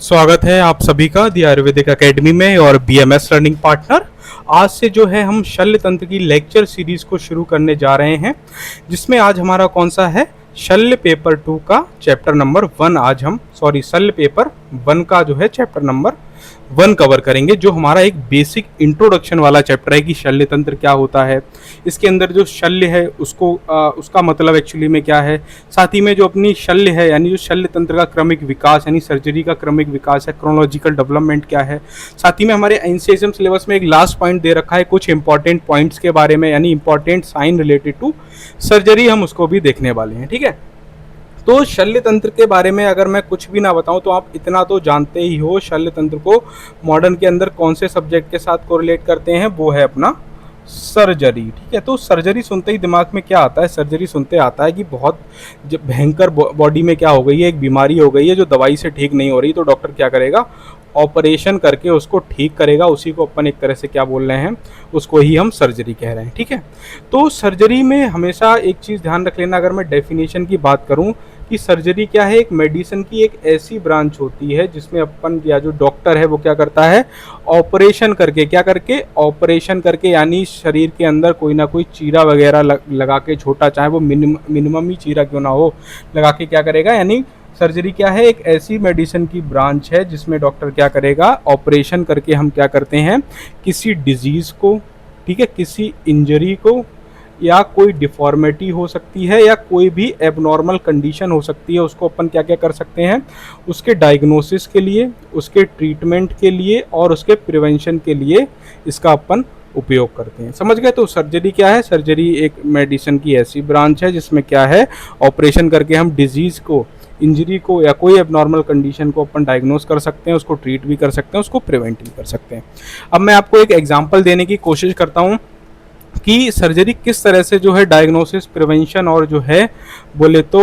स्वागत है आप सभी का दी आयुर्वेदिक एकेडमी में और बीएमएस लर्निंग पार्टनर। आज से जो है हम शल्य तंत्र की लेक्चर सीरीज को शुरू करने जा रहे हैं, जिसमें आज हमारा कौन सा है, शल्य पेपर 2 का चैप्टर नंबर 1। आज हम शल्य पेपर 1 का जो है चैप्टर नंबर 1 कवर करेंगे, जो हमारा एक बेसिक इंट्रोडक्शन वाला चैप्टर है कि शल्य तंत्र क्या होता है, इसके अंदर जो शल्य है उसको उसका मतलब एक्चुअली में क्या है, साथ ही में जो अपनी शल्य है यानी जो शल्य तंत्र का क्रमिक विकास यानी सर्जरी का क्रमिक विकास है, क्रोनोलॉजिकल डेवलपमेंट क्या है। साथ ही में हमारे एनसीएसएम सिलेबस में एक लास्ट पॉइंट दे रखा है कुछ इंपॉर्टेंट पॉइंट्स के बारे में, यानी important sign related to surgery, हम उसको भी देखने वाले हैं। ठीक है, तो शल्य तंत्र के बारे में अगर मैं कुछ भी ना बताऊं तो आप इतना तो जानते ही हो, शल्य तंत्र को मॉडर्न के अंदर कौन से सब्जेक्ट के साथ कोरिलेट करते हैं, वो है अपना सर्जरी। ठीक है, तो सर्जरी सुनते ही दिमाग में क्या आता है, सर्जरी सुनते आता है कि बहुत जब भयंकर बॉडी में क्या हो गई है, एक बीमारी हो गई है जो दवाई से ठीक नहीं हो रही, तो डॉक्टर क्या करेगा, ऑपरेशन करके उसको ठीक करेगा। उसी को अपन एक तरह से क्या बोल रहे हैं, उसको ही हम सर्जरी कह रहे हैं। ठीक है, तो सर्जरी में हमेशा एक चीज़ ध्यान रख लेना, अगर मैं डेफिनेशन की बात करूं कि सर्जरी क्या है, एक मेडिसिन की एक ऐसी ब्रांच होती है जिसमें अपन या जो डॉक्टर है वो क्या करता है, ऑपरेशन करके, क्या करके, ऑपरेशन करके, यानी शरीर के अंदर कोई ना कोई चीरा वगैरह लगा के, छोटा चाहे वो मिनिमम ही चीरा क्यों ना हो, लगा के क्या करेगा, यानी सर्जरी क्या है, एक ऐसी मेडिसिन की ब्रांच है जिसमें डॉक्टर क्या करेगा, ऑपरेशन करके हम क्या करते हैं, किसी डिजीज़ को, ठीक है, किसी इंजरी को, या कोई डिफॉर्मिटी हो सकती है या कोई भी एबनॉर्मल कंडीशन हो सकती है, उसको अपन क्या क्या कर सकते हैं, उसके डायग्नोसिस के लिए, उसके ट्रीटमेंट के लिए और उसके प्रिवेंशन के लिए इसका अपन उपयोग करते हैं। समझ गए? तो सर्जरी क्या है, सर्जरी एक मेडिसिन की ऐसी ब्रांच है जिसमें क्या है, ऑपरेशन करके हम डिजीज़ को, इंजरी को या कोई एबनॉर्मल कंडीशन को अपन डायग्नोस कर सकते हैं, उसको ट्रीट भी कर सकते हैं, उसको प्रिवेंट भी कर सकते हैं। अब मैं आपको एक एग्जांपल देने की कोशिश करता हूँ कि सर्जरी किस तरह से जो है डायग्नोसिस, प्रिवेंशन और जो है बोले तो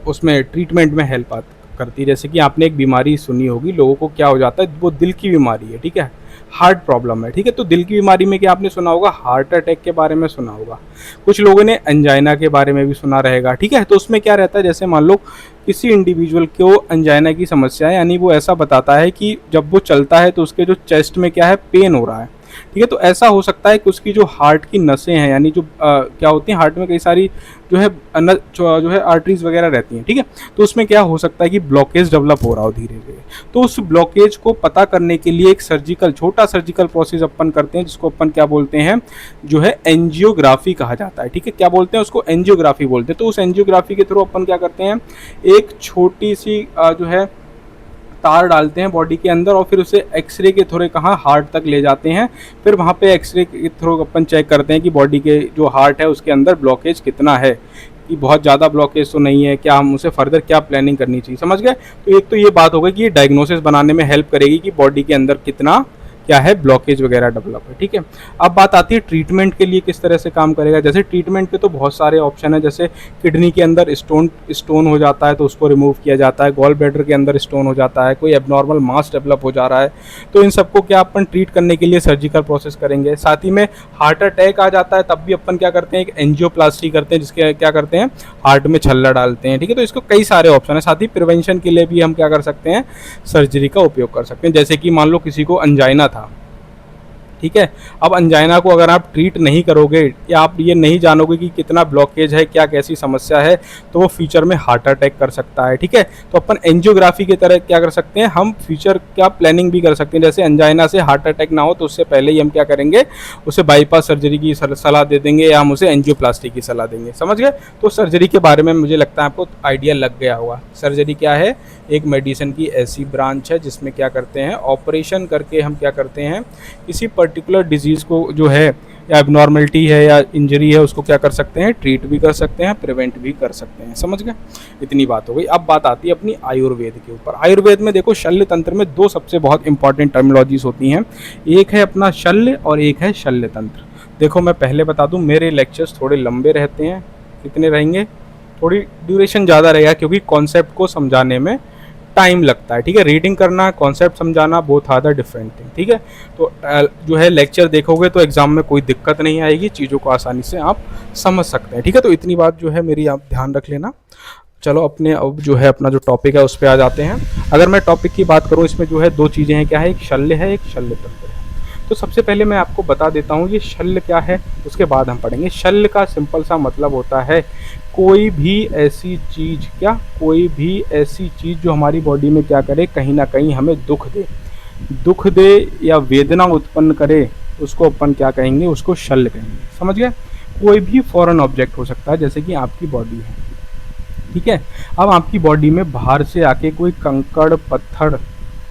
उसमें ट्रीटमेंट में हेल्प करती है। जैसे कि आपने एक बीमारी सुनी होगी, लोगों को क्या हो जाता है, वो दिल की बीमारी है, ठीक है, हार्ट प्रॉब्लम है। ठीक है, तो दिल की बीमारी में क्या आपने सुना होगा, हार्ट अटैक के बारे में सुना होगा, कुछ लोगों ने एंजाइना के बारे में भी सुना रहेगा। ठीक है, तो उसमें क्या रहता है, जैसे मान लो किसी इंडिविजुअल को एंजाइना की समस्या है, यानी वो ऐसा बताता है कि जब वो चलता है तो उसके जो चेस्ट में क्या है, पेन हो रहा है। ठीक है, तो ऐसा हो सकता है कि उसकी जो हार्ट की नसें हैं, यानी जो क्या होती हैं, हार्ट में कई सारी जो है जो है आर्टरीज वगैरह रहती हैं। ठीक है, तो उसमें क्या हो सकता है कि ब्लॉकेज डेवलप हो रहा हो धीरे धीरे। तो उस ब्लॉकेज को पता करने के लिए एक छोटा सर्जिकल प्रोसेस अपन करते हैं, जिसको अपन क्या बोलते हैं, जो है एंजियोग्राफी कहा जाता है। ठीक है, क्या बोलते हैं उसको, एंजियोग्राफी बोलते हैं। तो उस एंजियोग्राफी के थ्रू अपन क्या करते हैं, एक छोटी सी जो है तार डालते हैं बॉडी के अंदर और फिर उसे एक्सरे के थ्रू कहाँ, हार्ट तक ले जाते हैं। फिर वहाँ पे एक्सरे के थ्रू अपन चेक करते हैं कि बॉडी के जो हार्ट है उसके अंदर ब्लॉकेज कितना है, कि बहुत ज़्यादा ब्लॉकेज तो नहीं है, क्या हम उसे फर्दर क्या प्लानिंग करनी चाहिए। समझ गए? तो एक तो ये बात हो गई कि ये डायग्नोसिस बनाने में हेल्प करेगी कि बॉडी के अंदर कितना क्या है, ब्लॉकेज वगैरह डेवलप है। ठीक है, अब बात आती है ट्रीटमेंट के लिए किस तरह से काम करेगा। जैसे ट्रीटमेंट के तो बहुत सारे ऑप्शन है, जैसे किडनी के अंदर स्टोन हो जाता है तो उसको रिमूव किया जाता है, गॉल ब्लैडर के अंदर स्टोन हो जाता है, कोई एबनॉर्मल मास डेवलप हो जा रहा है, तो इन सबको क्या अपन ट्रीट करने के लिए सर्जिकल प्रोसेस करेंगे। साथ ही में हार्ट अटैक आ जाता है तब भी अपन क्या करते हैं, एक एंजियोप्लास्टी करते हैं, जिसके क्या करते हैं, हार्ट में छल्ला डालते हैं। ठीक है, तो इसको कई सारे ऑप्शन है। साथ ही प्रिवेंशन के लिए भी हम क्या कर सकते हैं, सर्जरी का उपयोग कर सकते हैं। जैसे कि मान लो किसी को एंजाइना था, ठीक है, अब एंजाइना को अगर आप ट्रीट नहीं करोगे या आप ये नहीं जानोगे कि कितना ब्लॉकेज है, क्या कैसी समस्या है, तो वो फ्यूचर में हार्ट अटैक कर सकता है। ठीक है, तो अपन एंजियोग्राफी की तरह क्या कर सकते हैं, हम फ्यूचर क्या प्लानिंग भी कर सकते हैं। जैसे एंजाइना से हार्ट अटैक ना हो तो उससे पहले ही हम क्या करेंगे, उसे बाईपास सर्जरी की सलाह दे देंगे या हम उसे एंजियोप्लास्टी की सलाह देंगे। समझ गए? तो सर्जरी के बारे में मुझे लगता है आपको आइडिया लग गया होगा। सर्जरी क्या है, एक मेडिसिन की ऐसी ब्रांच है जिसमें क्या करते हैं, ऑपरेशन करके हम क्या करते हैं, किसी पर्टिकुलर डिजीज़ को जो है या एबनॉर्मलिटी है या इंजरी है उसको क्या कर सकते हैं, ट्रीट भी कर सकते हैं, प्रिवेंट भी कर सकते हैं। समझ गए? इतनी बात हो गई। अब बात आती है अपनी आयुर्वेद के ऊपर। आयुर्वेद में देखो, शल्य तंत्र में दो सबसे बहुत इंपॉर्टेंट टर्मिनोलॉजीज होती हैं, एक है अपना शल्य और एक है शल्य तंत्र। देखो मैं पहले बता दूं, मेरे लेक्चर्स थोड़े लंबे रहते हैं। कितने रहेंगे, थोड़ी ड्यूरेशन ज़्यादा रहेगा क्योंकि कॉन्सेप्ट को समझाने में टाइम लगता है। ठीक है, रीडिंग करना, कॉन्सेप्ट समझाना both are the different thing. ठीक है, तो जो है लेक्चर देखोगे तो एग्जाम में कोई दिक्कत नहीं आएगी, चीज़ों को आसानी से आप समझ सकते हैं। ठीक है, तो इतनी बात जो है मेरी आप ध्यान रख लेना। चलो अपने अब जो है अपना जो टॉपिक है उस पे आ जाते हैं। अगर मैं टॉपिक की बात करूँ, इसमें जो है दो चीज़ें हैं, क्या है, एक शल्य है, एक शल्य तंत्र है। तो सबसे पहले मैं आपको बता देता हूँ ये शल्य क्या है, उसके बाद हम पढ़ेंगे। शल्य का सिंपल सा मतलब होता है कोई भी ऐसी चीज़, क्या, कोई भी ऐसी चीज़ जो हमारी बॉडी में क्या करे, कहीं ना कहीं हमें दुख दे या वेदना उत्पन्न करे, उसको अपन क्या कहेंगे, उसको शल्य कहेंगे। समझ गए? कोई भी फॉरेन ऑब्जेक्ट हो सकता है, जैसे कि आपकी बॉडी है, ठीक है। अब आपकी बॉडी में बाहर से आके कोई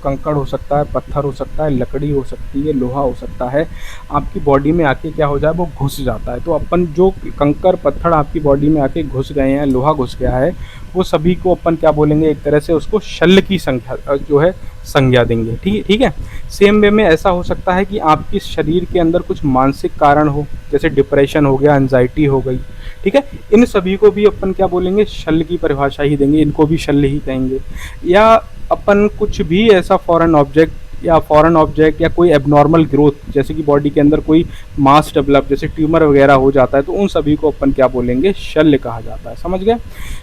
कंकड़ हो सकता है, पत्थर हो सकता है, लकड़ी हो सकती है, लोहा हो सकता है, आपकी बॉडी में आके क्या हो जाए, वो घुस जाता है। तो अपन जो कंकड़ पत्थर आपकी बॉडी में आके घुस गए हैं, लोहा घुस गया है, वो सभी को अपन क्या बोलेंगे, एक तरह से उसको शल्य की संख्या जो है संज्ञा देंगे। ठीक है। सेम वे में ऐसा हो सकता है कि आपके शरीर के अंदर कुछ मानसिक कारण हो, जैसे डिप्रेशन हो गया, एंजाइटी हो गई, ठीक है, इन सभी को भी अपन क्या बोलेंगे, शल्य की परिभाषा ही देंगे, इनको भी शल्य ही कहेंगे। या अपन कुछ भी ऐसा फॉरेन ऑब्जेक्ट या कोई एबनॉर्मल ग्रोथ, जैसे कि बॉडी के अंदर कोई मास डेवलप, जैसे ट्यूमर वगैरह हो जाता है, तो उन सभी को अपन क्या बोलेंगे, शल्य कहा जाता है। समझ गए?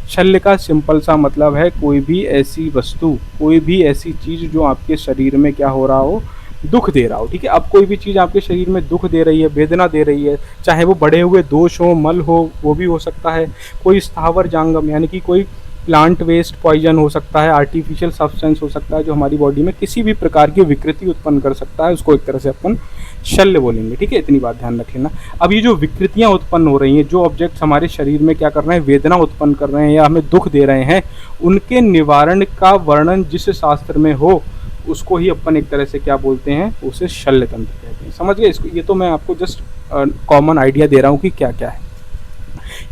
शल्य का सिंपल सा मतलब है कोई भी ऐसी वस्तु, कोई भी ऐसी चीज़ जो आपके शरीर में क्या हो रहा हो, दुख दे रहा हो। ठीक है। अब कोई भी चीज़ आपके शरीर में दुख दे रही है, वेदना दे रही है, चाहे वो बढ़े हुए दोष हो, मल हो, वो भी हो सकता है, कोई स्थावर जांगम यानी कि कोई प्लांट वेस्ट पॉइजन हो सकता है, आर्टिफिशियल सब्सटेंस हो सकता है, जो हमारी बॉडी में किसी भी प्रकार की विकृति उत्पन्न कर सकता है, उसको एक तरह से अपन शल्य बोलेंगे। ठीक है, इतनी बात ध्यान रख लेना। अब ये जो विकृतियां उत्पन्न हो रही हैं, जो ऑब्जेक्ट्स हमारे शरीर में क्या कर रहे हैं, वेदना उत्पन्न कर रहे हैं या हमें दुख दे रहे हैं, उनके निवारण का वर्णन जिस शास्त्र में हो, उसको ही अपन एक तरह से क्या बोलते हैं, उसे शल्य तंत्र कहते हैं। समझ गए इसको? ये तो मैं आपको जस्ट कॉमन आइडिया दे रहा हूँ कि क्या क्या है।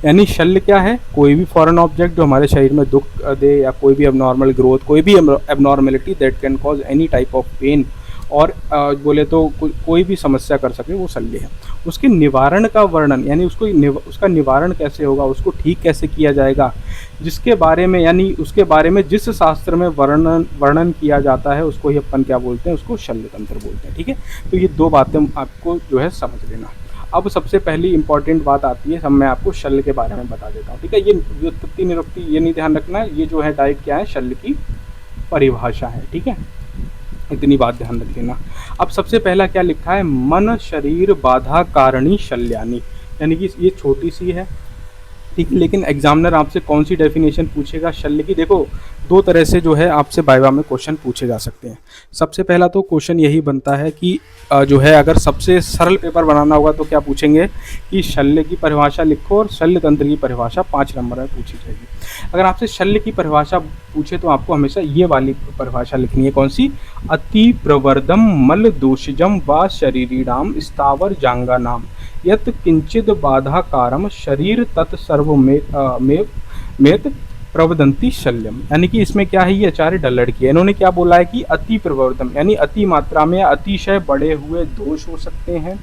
यानी शल्य क्या है, कोई भी फॉरेन ऑब्जेक्ट जो हमारे शरीर में दुख दे, या कोई भी एबनॉर्मल ग्रोथ, कोई भी abnormality that can cause any type of pain, और बोले तो कोई भी समस्या कर सके, वो शल्य है। उसके निवारण का वर्णन, यानी उसका निवारण कैसे होगा, उसको ठीक कैसे किया जाएगा, जिसके बारे में, यानी उसके बारे में जिस शास्त्र में वर्णन किया जाता है, उसको ही अपन क्या बोलते हैं, उसको शल्य तंत्र बोलते हैं। ठीक है। तो ये दो बातें आपको जो है समझ लेना। अब सबसे पहली इंपॉर्टेंट बात आती है, मैं आपको शल्य के बारे में बता देता हूँ। ठीक है। ये व्युत्पत्ति निरुक्ति ये नहीं ध्यान रखना है, ये जो है डायरेक्ट क्या है, शल्य की परिभाषा है। ठीक है, इतनी बात ध्यान रख लेना। अब सबसे पहला क्या लिखा है, मन शरीर बाधा कारणि शल्यानि, यानी कि ये छोटी सी है, ठीक है, लेकिन एग्जामिनर आपसे कौन सी डेफिनेशन पूछेगा शल्य की, देखो दो तरह से जो है आपसे वाइवा में क्वेश्चन पूछे जा सकते हैं। सबसे पहला तो क्वेश्चन यही बनता है कि जो है अगर सबसे सरल पेपर बनाना होगा तो क्या पूछेंगे कि शल्य की परिभाषा लिखो, और शल्य तंत्र की परिभाषा 5 नंबर में पूछी जाएगी। अगर आपसे शल्य की परिभाषा पूछे तो आपको हमेशा ये वाली परिभाषा लिखनी है, कौन सी, अति प्रवर्धम मल दोषजम व शरीरीणाम स्थावर जांगा नाम यत किंचिद बाधा कारम शरीर तत्सर्व में प्रवदंती शल्यम। यानी कि इसमें क्या है, ये आचार्य डल्लड़ की है, इन्होंने क्या बोला है कि अति प्रवर्धम यानी अति मात्रा में, अतिशय बड़े हुए दोष हो सकते हैं,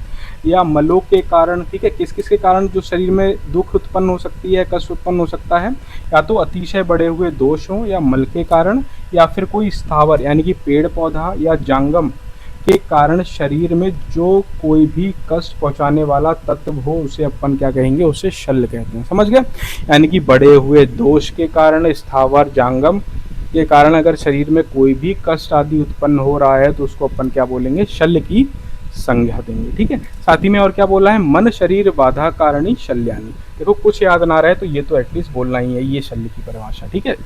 या मलों के कारण, ठीक है, किस किस के कारण जो शरीर में दुख उत्पन्न हो सकती है, कष्ट उत्पन्न हो सकता है, या तो अतिशय बड़े हुए दोष हो, या मल के कारण, या फिर कोई स्थावर यानी कि पेड़ पौधा या जांगम के कारण शरीर में जो कोई भी कष्ट पहुंचाने वाला तत्व हो, उसे अपन क्या कहेंगे, उसे शल्य कहते हैं। समझ गए? यानी कि बड़े हुए दोष के कारण, स्थावर जांगम के कारण अगर शरीर में कोई भी कष्ट आदि उत्पन्न हो रहा है, तो उसको अपन क्या बोलेंगे, शल्य की संज्ञा देंगे। ठीक है। साथ ही में और क्या बोला है, मन शरीर बाधा कारणी शल्यानि। देखो कुछ याद ना रहे तो ये तो एटलीस्ट बोलना ही है, ये शल्य की परिभाषा। ठीक है।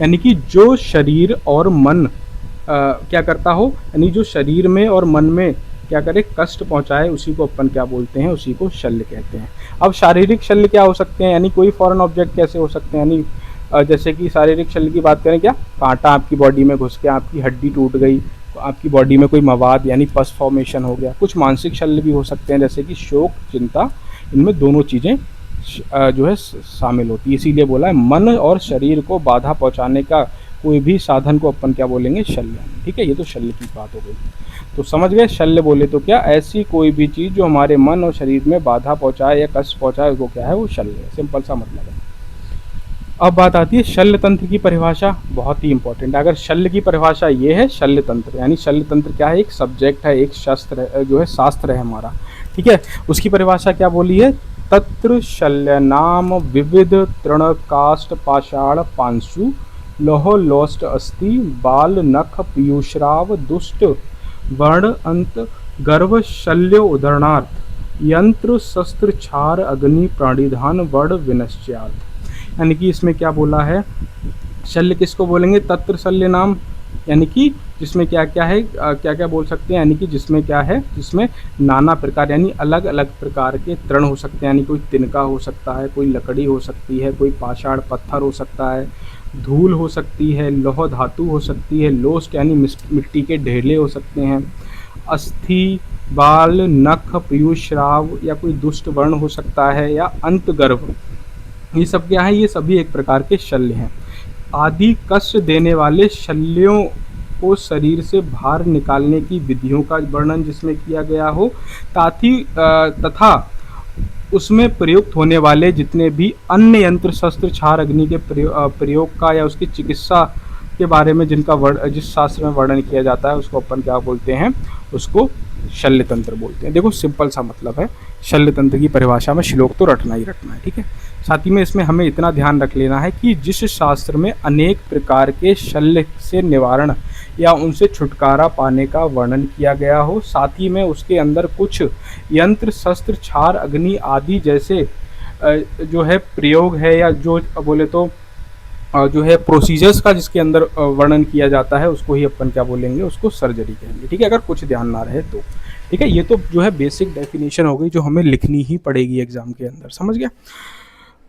यानी कि जो शरीर और मन क्या करता हो, यानी जो शरीर में और मन में क्या करे, कष्ट पहुंचाए, उसी को अपन क्या बोलते हैं, उसी को शल्य कहते हैं। अब शारीरिक शल्य क्या हो सकते हैं, यानी कोई फॉरेन ऑब्जेक्ट कैसे हो सकते हैं, यानी जैसे कि शारीरिक शल्य की बात करें, क्या, कांटा आपकी बॉडी में घुस के आपकी हड्डी टूट गई, आपकी बॉडी में कोई मवाद यानी पस फॉर्मेशन हो गया। कुछ मानसिक शल्य भी हो सकते हैं, जैसे कि शोक, चिंता, इनमें दोनों चीज़ें जो है शामिल होती है। इसीलिए बोला है मन और शरीर को बाधा पहुंचाने का कोई भी साधन को अपन क्या बोलेंगे, शल्य। ठीक है, ये तो शल्य की बात हो गई। तो समझ गए, शल्य बोले तो क्या, ऐसी कोई भी चीज़ जो हमारे मन और शरीर में बाधा पहुंचाए या कष्ट पहुंचाए, उसको क्या है, वो शल्य है। सिंपल सा मतलब है। अब बात आती है शल्य तंत्र की परिभाषा, बहुत ही इंपॉर्टेंट है। अगर शल्य की परिभाषा ये है, शल्य तंत्र, यानी शल्य तंत्र क्या है, एक सब्जेक्ट है, एक शस्त्र जो है, शास्त्र है हमारा। ठीक है। उसकी परिभाषा क्या बोली है, तत्र शल्यनाम विविध तृण काष्ठ पाषाण पांशु लोह लोष्ट अस्थि बाल नख पीयूषराव दुष्ट वर्ण अंत गर्भ शल्य उदाहरणार्थ यंत्र शस्त्र छार अग्नि प्राणिधान वर्ण विनश्चात। यानी कि इसमें क्या बोला है, शल्य किसको बोलेंगे, तत्र शल्य नाम, यानी कि जिसमें क्या क्या है, क्या क्या बोल सकते हैं, यानी कि जिसमें क्या है, जिसमें नाना प्रकार यानी अलग अलग प्रकार के तृण हो सकते हैं, यानी कोई तिनका हो सकता है, कोई लकड़ी हो सकती है, कोई पाषाण पत्थर हो सकता है, धूल हो सकती है, लौह धातु हो सकती है, लोस्ट यानी मिट्टी के ढेले हो सकते हैं, अस्थि बाल नख पीयूष श्राव या कोई दुष्ट वर्ण हो सकता है, या अंत गर्भ, ये सब क्या है, ये सभी एक प्रकार के शल्य हैं। आदि कष्ट देने वाले शल्यों को शरीर से बाहर निकालने की विधियों का वर्णन जिसमें किया गया हो, तथा उसमें प्रयुक्त होने वाले जितने भी अन्य यंत्र शस्त्र छार अग्नि के प्रयोग का या उसकी चिकित्सा के बारे में जिस शास्त्र में वर्णन किया जाता है उसको अपन क्या बोलते हैं, उसको शल्य तंत्र बोलते हैं। देखो सिंपल सा मतलब है, शल्य तंत्र की परिभाषा में श्लोक तो रटना ही रटना है, ठीक है। साथ ही में इसमें हमें इतना ध्यान रख लेना है कि जिस शास्त्र में अनेक प्रकार के शल्य से निवारण या उनसे छुटकारा पाने का वर्णन किया गया हो, साथ ही में उसके अंदर कुछ यंत्र शस्त्र छार अग्नि आदि जैसे जो है प्रयोग है, या जो बोले तो जो है प्रोसीजर्स का जिसके अंदर वर्णन किया जाता है, उसको ही अपन क्या बोलेंगे, उसको सर्जरी कहेंगे, ठीक है। अगर कुछ ध्यान ना रहे तो ठीक है। ये तो जो है बेसिक डेफिनेशन हो गई जो हमें लिखनी ही पड़ेगी एग्जाम के अंदर, समझ गया।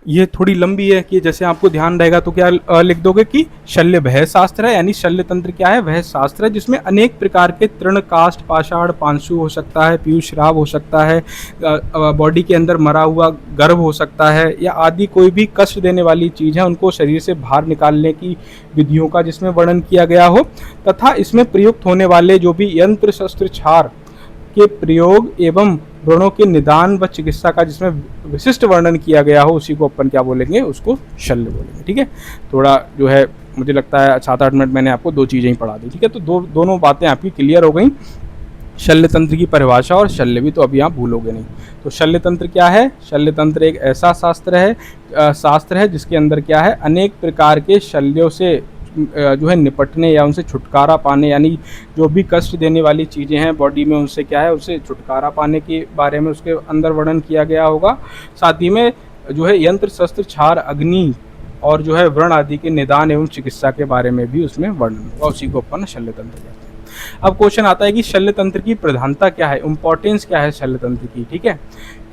ये थोड़ी लंबी है कि जैसे आपको ध्यान रहेगा तो क्या लिख दोगे कि शल्य वह शास्त्र है, यानी शल्य तंत्र क्या है, वह शास्त्र है जिसमें अनेक प्रकार के तृण काष्ठ पाषाण पांशु हो सकता है, पीयूष श्राव हो सकता है, बॉडी के अंदर मरा हुआ गर्भ हो सकता है, या आदि कोई भी कष्ट देने वाली चीज़ है उनको शरीर से बाहर निकालने की विधियों का जिसमें वर्णन किया गया हो, तथा इसमें प्रयुक्त होने वाले जो भी यंत्र शस्त्र छार के प्रयोग एवं व्रणों के निदान व चिकित्सा का जिसमें विशिष्ट वर्णन किया गया हो, उसी को अपन क्या बोलेंगे, उसको शल्य बोलेंगे, ठीक है। थोड़ा जो है मुझे लगता है 7-8 मिनट मैंने आपको दो चीज़ें ही पढ़ा दी, ठीक है। तो दोनों बातें आपकी क्लियर हो गई, शल्य तंत्र की परिभाषा और शल्य भी, तो अभी आप भूलोगे नहीं। तो शल्य तंत्र क्या है, शल्य तंत्र एक ऐसा शास्त्र है जिसके अंदर क्या है, अनेक प्रकार के शल्यों से जो है निपटने या उनसे छुटकारा पाने, यानी जो भी कष्ट देने वाली चीज़ें हैं बॉडी में उनसे क्या है, उससे छुटकारा पाने के बारे में उसके अंदर वर्णन किया गया होगा। साथ ही में जो है यंत्र शस्त्र छार अग्नि और जो है व्रण आदि के निदान एवं चिकित्सा के बारे में भी उसमें वर्णन होगा, उसी को अपन शल्य तंत्र कहते हैं। अब क्वेश्चन आता है कि शल्य तंत्र की प्रधानता क्या है, इंपॉर्टेंस क्या है शल्य तंत्र की, ठीक है।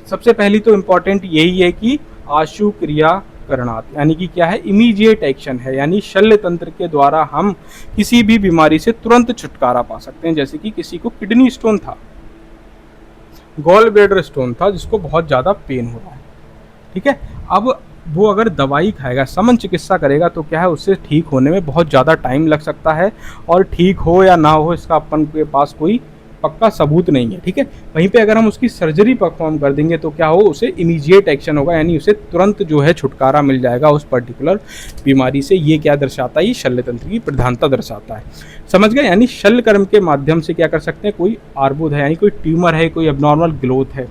सबसे पहली तो इम्पॉर्टेंट यही है कि आशु क्रिया करणात, यानी कि क्या है, इमीडिएट एक्शन है, यानी शल्य तंत्र के द्वारा हम किसी भी बीमारी से तुरंत छुटकारा पा सकते हैं। जैसे कि किसी को किडनी स्टोन था, गॉल ब्लैडर स्टोन था, जिसको बहुत ज़्यादा पेन हो रहा है, ठीक है। अब वो अगर दवाई खाएगा, समन चिकित्सा करेगा, तो क्या है, उससे ठीक होने में बहुत ज़्यादा टाइम लग सकता है, और ठीक हो या ना हो इसका अपन के पास कोई पक्का सबूत नहीं है, ठीक है। वहीं पे अगर हम उसकी सर्जरी परफॉर्म कर देंगे तो क्या हो, उसे इमीडिएट एक्शन होगा, यानी उसे तुरंत जो है छुटकारा मिल जाएगा उस पर्टिकुलर बीमारी से। ये क्या दर्शाता है, ये शल्य तंत्र की प्रधानता दर्शाता है, समझ गए। यानी शल्य कर्म के माध्यम से क्या कर सकते हैं, कोई अर्बुद है यानी कोई ट्यूमर है, कोई एबनॉर्मल ग्रोथ है,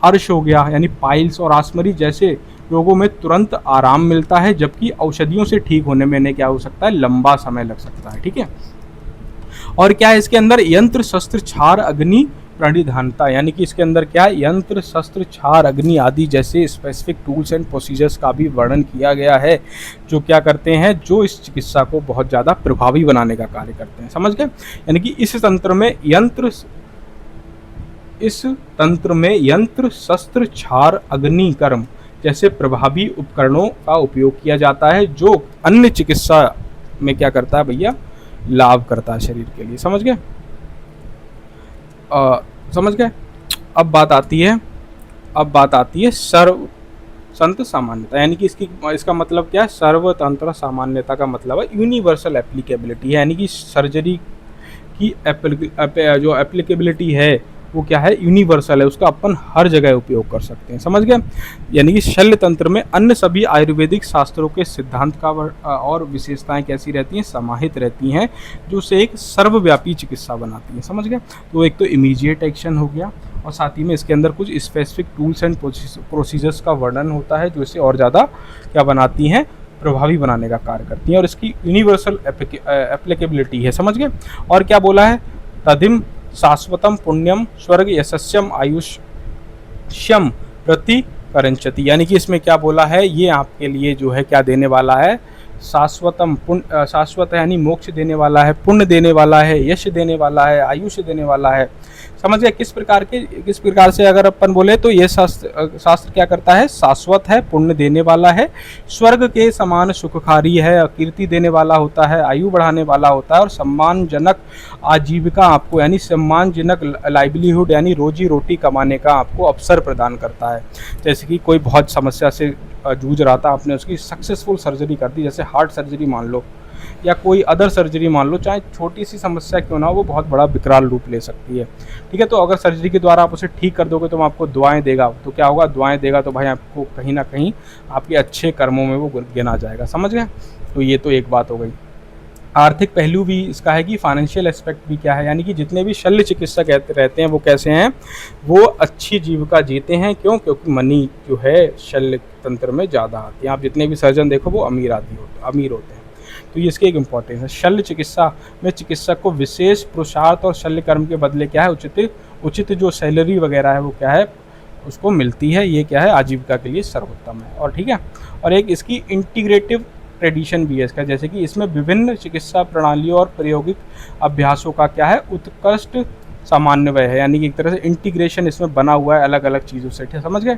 अर्श हो गया यानी पाइल्स और आस्मरी जैसे रोगों में तुरंत आराम मिलता है, जबकि औषधियों से ठीक होने में इन्हें क्या हो सकता है, लंबा समय लग सकता है, ठीक है। और क्या है इसके अंदर, यंत्र शस्त्र छार अग्नि प्रणिधानता, यानी कि इसके अंदर क्या है, यंत्र शस्त्र छार अग्नि आदि जैसे स्पेसिफिक टूल्स एंड प्रोसीजर्स का भी वर्णन किया गया है, जो क्या करते हैं, जो इस चिकित्सा को बहुत ज़्यादा प्रभावी बनाने का कार्य करते हैं, समझ गए। यानी कि इस तंत्र में यंत्र शस्त्र छार अग्नि कर्म जैसे प्रभावी उपकरणों का उपयोग किया जाता है, जो अन्य चिकित्सा में क्या करता है भैया, लाभ करता है शरीर के लिए, समझ गए। समझ गए। अब बात आती है सर्व संत सामान्यता, यानी कि इसका मतलब क्या है, सर्वतंत्र सामान्यता का मतलब है यूनिवर्सल एप्लीकेबिलिटी है, यानी कि सर्जरी की जो एप्लीकेबिलिटी है वो क्या है, यूनिवर्सल है, उसका अपन हर जगह उपयोग कर सकते हैं, समझ गए। यानी कि शल्य तंत्र में अन्य सभी आयुर्वेदिक शास्त्रों के सिद्धांत का और विशेषताएं कैसी रहती हैं, समाहित रहती हैं, जो उसे एक सर्वव्यापी चिकित्सा बनाती हैं, समझ गए। तो एक तो इमीडिएट एक्शन हो गया, और साथ ही में इसके अंदर कुछ स्पेसिफिक टूल्स एंड प्रोसीजर्स का वर्णन होता है जो इसे और ज़्यादा क्या बनाती हैं, प्रभावी बनाने का कार्य करती हैं, और इसकी यूनिवर्सल एप्लीकेबिलिटी है। समझ गए। और क्या बोला है, तदिम शाश्वतम पुण्यम स्वर्ग यशस्यम आयुष्यम प्रति करंचति, यानी कि इसमें क्या बोला है, ये आपके लिए जो है क्या देने वाला है, शाश्वतम पुण्य, शाश्वत यानी मोक्ष देने वाला है, पुण्य देने वाला है, यश देने वाला है, आयुष्य देने वाला है। समझ गए। किस प्रकार से अगर अपन बोले तो ये शास्त्र क्या करता है, शाश्वत है, पुण्य देने वाला है, स्वर्ग के समान सुखकारी है, कीर्ति देने वाला होता है, आयु बढ़ाने वाला होता है, और सम्मानजनक आजीविका आपको यानी सम्मानजनक लाइवलीहुड यानी रोजी रोटी कमाने का आपको अवसर प्रदान करता है। जैसे कि कोई बहुत समस्या से जूझ रहा था, आपने उसकी सक्सेसफुल सर्जरी कर दी, जैसे हार्ट सर्जरी मान लो या कोई अदर सर्जरी मान लो, चाहे छोटी सी समस्या क्यों ना हो, वो बहुत बड़ा विकराल रूप ले सकती है। ठीक है, तो अगर सर्जरी के द्वारा आप उसे ठीक कर दोगे तो वो आपको दुआएं देगा, तो क्या होगा, दुआएं देगा तो भाई आपको कहीं ना कहीं आपके अच्छे कर्मों में वो गिना जाएगा। समझ गए। तो ये तो एक बात हो गई। आर्थिक पहलू भी इसका है कि फाइनेंशियल एस्पेक्ट भी क्या है, यानी कि जितने भी शल्य चिकित्सक रहते हैं वो कैसे हैं, वो अच्छी जीविका जीते हैं। क्यों? क्योंकि मनी जो है शल्य तंत्र में ज़्यादा आती है। आप जितने भी सर्जन देखो वो अमीर होते हैं। तो ये इसकी एक इम्पोर्टेंस है। शल्य चिकित्सा में चिकित्सक को विशेष पुरुषार्थ और शल्य कर्म के बदले क्या है, उचित जो सैलरी वगैरह है वो क्या है, उसको मिलती है। ये क्या है, आजीविका के लिए सर्वोत्तम है। और ठीक है, और एक इसकी इंटीग्रेटिव ट्रेडिशन भी है इसका, जैसे कि इसमें विभिन्न चिकित्सा प्रणालियों और प्रायोगिक अभ्यासों का क्या है, उत्कृष्ट समन्वय है, यानी कि एक तरह से इंटीग्रेशन इसमें बना हुआ है अलग अलग चीज़ों से। ठीक समझ गए।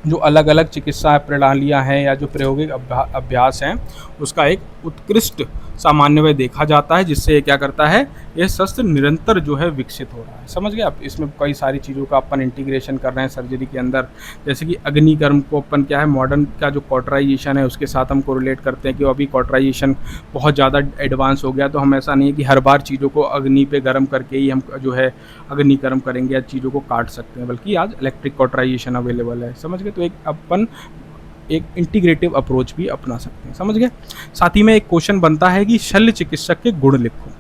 जो अलग अलग चिकित्सा प्रणालियां हैं या जो प्रायोगिक अभ्यास हैं उसका एक उत्कृष्ट सामान्यवय देखा जाता है, जिससे क्या करता है, यह शस्त्र निरंतर जो है विकसित हो रहा है। समझ गए आप। इसमें कई सारी चीज़ों का अपन इंटीग्रेशन कर रहे हैं सर्जरी के अंदर, जैसे कि अग्निकर्म को अपन क्या है, मॉडर्न का जो कॉटराइजेशन है उसके साथ हम कोरिलेट करते हैं कि अभी कॉटराइजेशन बहुत ज़्यादा एडवांस हो गया, तो हम ऐसा नहीं है कि हर बार चीज़ों को अग्नि पे गर्म करके ही हम जो है अग्निकर्म करेंगे या चीज़ों को काट सकते हैं, बल्कि आज इलेक्ट्रिक कॉटराइजेशन अवेलेबल है। समझ गए। तो एक अपन एक इंटीग्रेटिव अप्रोच भी अपना सकते हैं। समझ गए। साथ ही में एक क्वेश्चन बनता है कि शल्य चिकित्सक के गुण लिखो।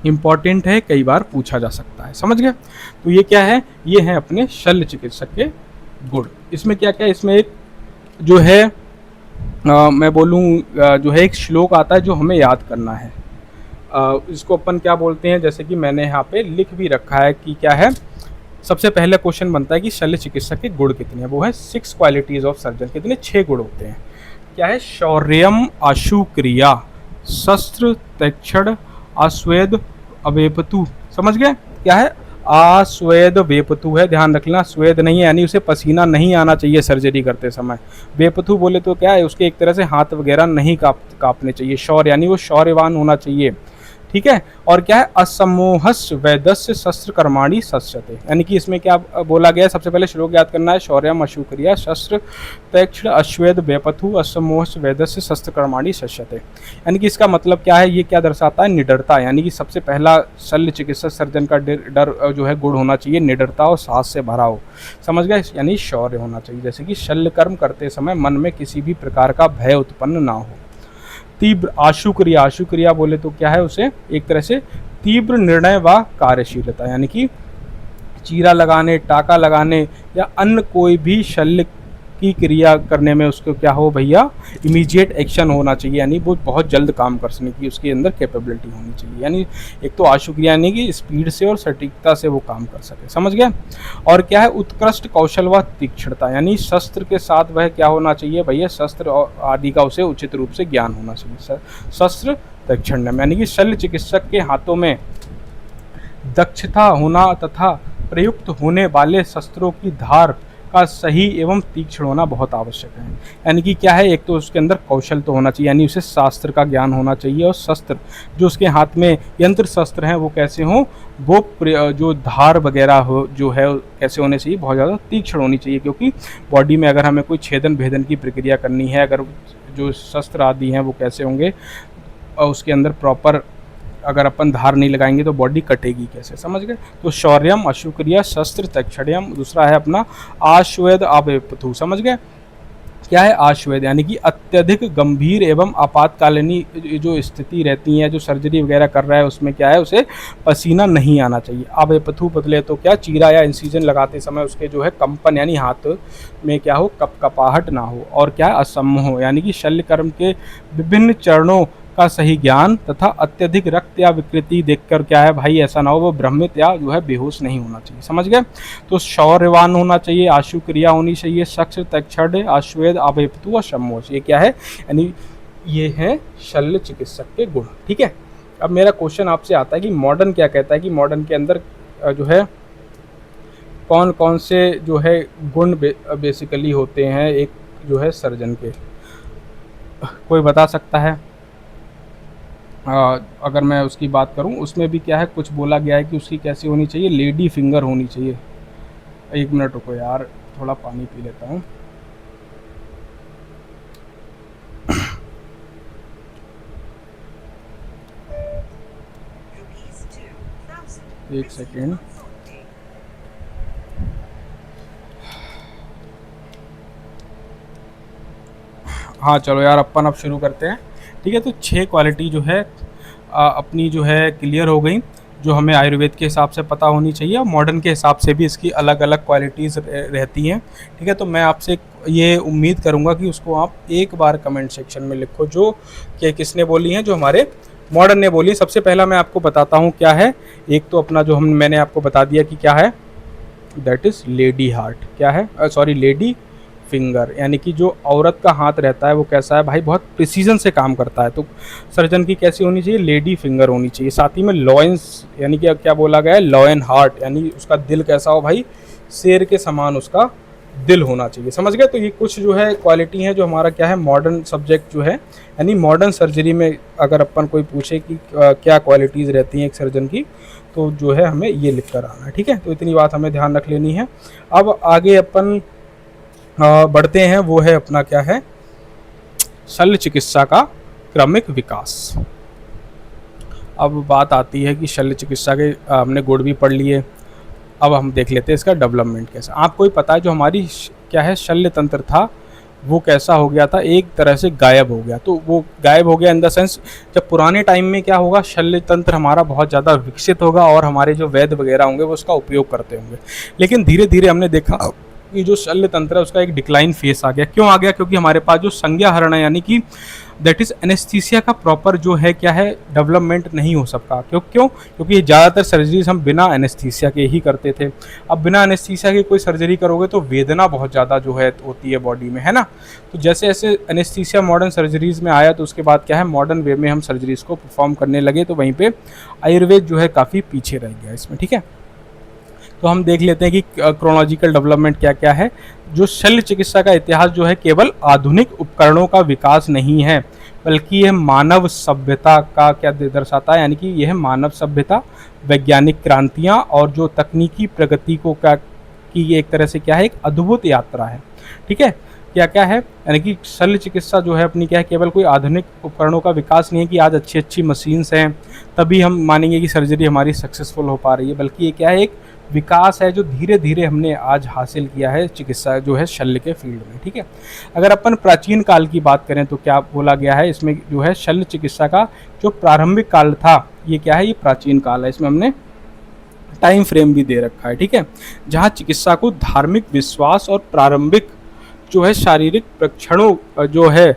इंपॉर्टेंट है, कई बार पूछा जा सकता है। समझ गए। तो ये क्या है, ये है अपने शल्य चिकित्सक के गुण। इसमें क्या क्या, इसमें एक जो है मैं बोलूँ जो है एक श्लोक आता है जो हमें याद करना है। इसको अपन क्या बोलते हैं, जैसे कि मैंने यहाँ पे लिख भी रखा है कि क्या है। सबसे पहले क्वेश्चन बनता है कि शल्य चिकित्सक के गुण कितने हैं, वो है 6 क्वालिटीज ऑफ सर्जन। कितने? 6 गुण होते हैं। क्या है? शौर्यम आशु क्रिया, शस्त्र तक्षण आस्वेद अवेपतु। समझ गए। क्या है? आस्वेद वेपतु है, ध्यान रखना, स्वेद नहीं है, यानी उसे पसीना नहीं आना चाहिए सर्जरी करते समय। वेपतु बोले तो क्या है, उसके एक तरह से हाथ वगैरह नहीं कांपने चाहिए। शौर्य यानी वो शौर्यवान होना चाहिए। ठीक है। और क्या है? असमोहस वैदस्य शस्त्र कर्माणी शस्यते, यानी कि इसमें क्या बोला गया है, सबसे पहले श्लोक याद करना है। शौर्यम अशुक्रिया शस्त्र तैक्ष अश्वेद वेपथु असमोहस वैदस्य शस्त्र कर्माणी शस्यते, यानी कि इसका मतलब क्या है, ये क्या दर्शाता है, निडरता। यानी कि सबसे पहला शल्य चिकित्सक सर्जन का डर जो है गुण होना चाहिए निडरता और साहस से भरा हो। समझ गए। यानी शौर्य होना चाहिए, जैसे कि शल्य कर्म करते समय मन में किसी भी प्रकार का भय उत्पन्न ना हो। तीव्र आशुक्रिया, आशुक्रिया बोले तो क्या है, उसे एक तरह से तीव्र निर्णय व कार्यशीलता, यानी कि चीरा लगाने, टाका लगाने या अन्य कोई भी शल्य की क्रिया करने में उसको क्या हो भैया, इमीडिएट एक्शन होना चाहिए, यानी वो बहुत जल्द काम करने की उसके अंदर कैपेबिलिटी होनी चाहिए। यानी एक तो आशुक्रिया यानी कि स्पीड से और सटीकता से वो काम कर सके। समझ गया। और क्या है? उत्कृष्ट कौशल व तीक्ष्णता, यानी शस्त्र के साथ वह क्या होना चाहिए भैया, शस्त्र आदि का उसे उचित रूप से ज्ञान होना चाहिए। शस्त्र तक्षण्यम, यानी कि शल्य चिकित्सक के हाथों में दक्षता होना तथा प्रयुक्त होने वाले शस्त्रों की धार का सही एवं तीक्ष्ण होना बहुत आवश्यक है। यानी कि क्या है, एक तो उसके अंदर कौशल तो होना चाहिए, यानी उसे शास्त्र का ज्ञान होना चाहिए, और शस्त्र जो उसके हाथ में यंत्र शस्त्र हैं वो कैसे हों, वो जो धार वगैरह हो जो है कैसे होने चाहिए, बहुत ज़्यादा तीक्ष्ण होनी चाहिए। क्योंकि बॉडी में अगर हमें कोई छेदन भेदन की प्रक्रिया करनी है, अगर जो शस्त्र आदि हैं वो कैसे होंगे, और उसके अंदर प्रॉपर अगर अपन धार नहीं लगाएंगे तो बॉडी कटेगी कैसे। समझ गए। तो शौर्यम अशुक्रिया शस्त्र तक्षण्यम, दूसरा है अपना आश्वेद अवेपथु। समझ गए। क्या है, आश्वेद, यानी कि अत्यधिक गंभीर एवं आपातकालीन जो स्थिति रहती है, जो सर्जरी वगैरह कर रहा है उसमें क्या है, उसे पसीना नहीं आना चाहिए। अब ये पथू पतले तो क्या, चीरा या इंसिजन लगाते समय उसके जो है कंपन यानी हाथ में क्या हो, कपकपाहट ना हो, और क्या है, असम हो, यानी कि शल्यकर्म के विभिन्न चरणों का सही ज्ञान तथा अत्यधिक रक्त या विकृति देखकर क्या है भाई, ऐसा ना हो वो भ्रमित या जो है बेहोश नहीं होना चाहिए। समझ गए? तो शौर्यवान होना चाहिए, आशु क्रिया होनी चाहिए, शक्ष तक्षण आश्वेद अभयपतु व शमोश, ये क्या है, यानी ये है शल्य चिकित्सक के गुण। ठीक है, अब मेरा क्वेश्चन आपसे आता है कि मॉडर्न क्या कहता है कि मॉडर्न के अंदर जो है कौन कौन से जो है गुण बेसिकली होते हैं एक जो है सर्जन के, कोई बता सकता है? अगर मैं उसकी बात करूं, उसमें भी क्या है, कुछ बोला गया है कि उसकी कैसी होनी चाहिए, लेडी फिंगर होनी चाहिए। एक मिनट रुको यार, थोड़ा पानी पी लेता हूँ। एक सेकेंड। हाँ चलो यार, अपन अब शुरू करते हैं। ठीक है, तो 6 क्वालिटी जो है अपनी जो है क्लियर हो गई, जो हमें आयुर्वेद के हिसाब से पता होनी चाहिए, और मॉडर्न के हिसाब से भी इसकी अलग अलग क्वालिटीज़ रहती हैं। ठीक है, तो मैं आपसे ये उम्मीद करूँगा कि उसको आप एक बार कमेंट सेक्शन में लिखो, जो कि किसने बोली हैं, जो हमारे मॉडर्न ने बोली। सबसे पहला मैं आपको बताता हूँ क्या है। एक तो अपना जो मैंने आपको बता दिया कि क्या है, दैट इज़ लेडी हार्ट। क्या है, सॉरी, लेडी फिंगर, यानी कि जो औरत का हाथ रहता है वो कैसा है भाई, बहुत प्रिसीजन से काम करता है। तो सर्जन की कैसी होनी चाहिए, लेडी फिंगर होनी चाहिए। साथ ही में लॉयंस, यानी कि क्या बोला गया है, लॉयन हार्ट, यानी उसका दिल कैसा हो भाई, शेर के समान उसका दिल होना चाहिए। समझ गए? तो ये कुछ जो है क्वालिटी है जो हमारा क्या है, मॉडर्न सब्जेक्ट जो है, यानी मॉडर्न सर्जरी में अगर अपन कोई पूछे कि क्या क्वालिटीज़ रहती हैं एक सर्जन की, तो जो है हमें ये लिख कर आना है। ठीक है, तो इतनी बात हमें ध्यान रख लेनी है। अब आगे अपन बढ़ते हैं, वो है अपना क्या है, शल्य चिकित्सा का क्रमिक विकास। अब बात आती है कि शल्य चिकित्सा के हमने गुण भी पढ़ लिए, अब हम देख लेते हैं इसका डेवलपमेंट कैसा। आपको ही पता है जो हमारी क्या है शल्य तंत्र था, वो कैसा हो गया था, एक तरह से गायब हो गया। तो वो गायब हो गया इन द सेंस, जब पुराने टाइम में क्या होगा, शल्य तंत्र हमारा बहुत ज़्यादा विकसित होगा और हमारे जो वैद्य वगैरह होंगे वो उसका उपयोग करते होंगे। लेकिन धीरे धीरे हमने देखा कि जो शल्य तंत्र है उसका एक डिक्लाइन फेस आ गया। क्यों आ गया? क्योंकि हमारे पास जो संज्ञाहरण है, यानी कि दैट इज एनेस्थीसिया का प्रॉपर जो है क्या है, डेवलपमेंट नहीं हो सकता। क्योंकि ज़्यादातर सर्जरीज हम बिना एनेस्थीसिया के ही करते थे। अब बिना एनेस्थीसिया के कोई सर्जरी करोगे तो वेदना बहुत ज़्यादा जो है होती है बॉडी में, है ना। तो जैसे जैसे एनेस्थीसिया मॉडर्न सर्जरीज में आया, तो उसके बाद क्या है, मॉडर्न वे में हम सर्जरीज को परफॉर्म करने लगे, तो वहीं पर आयुर्वेद जो है काफ़ी पीछे रह गया इसमें। ठीक है, तो हम देख लेते हैं कि क्रोनोलॉजिकल डेवलपमेंट क्या क्या है। जो शल्य चिकित्सा का इतिहास जो है केवल आधुनिक उपकरणों का विकास नहीं है, बल्कि यह मानव सभ्यता का क्या दर्शाता है, यानी कि यह मानव सभ्यता, वैज्ञानिक क्रांतियां और जो तकनीकी प्रगति को क्या की एक तरह से क्या है, एक अद्भुत यात्रा है। ठीक है, क्या क्या है, यानी कि शल्य चिकित्सा जो है अपनी क्या है, केवल कोई आधुनिक उपकरणों का विकास नहीं है कि आज अच्छी अच्छी मशीन्स हैं तभी हम मानेंगे कि सर्जरी हमारी सक्सेसफुल हो पा रही है, बल्कि ये क्या है, एक विकास है जो धीरे धीरे हमने आज हासिल किया है चिकित्सा जो है शल्य के फील्ड में। ठीक है, अगर अपन प्राचीन काल की बात करें तो क्या बोला गया है इसमें, जो है शल्य चिकित्सा का जो प्रारंभिक काल था, ये क्या है, ये प्राचीन काल है। इसमें हमने टाइम फ्रेम भी दे रखा है। ठीक है, जहाँ चिकित्सा को धार्मिक विश्वास और प्रारंभिक जो है शारीरिक परीक्षणों जो है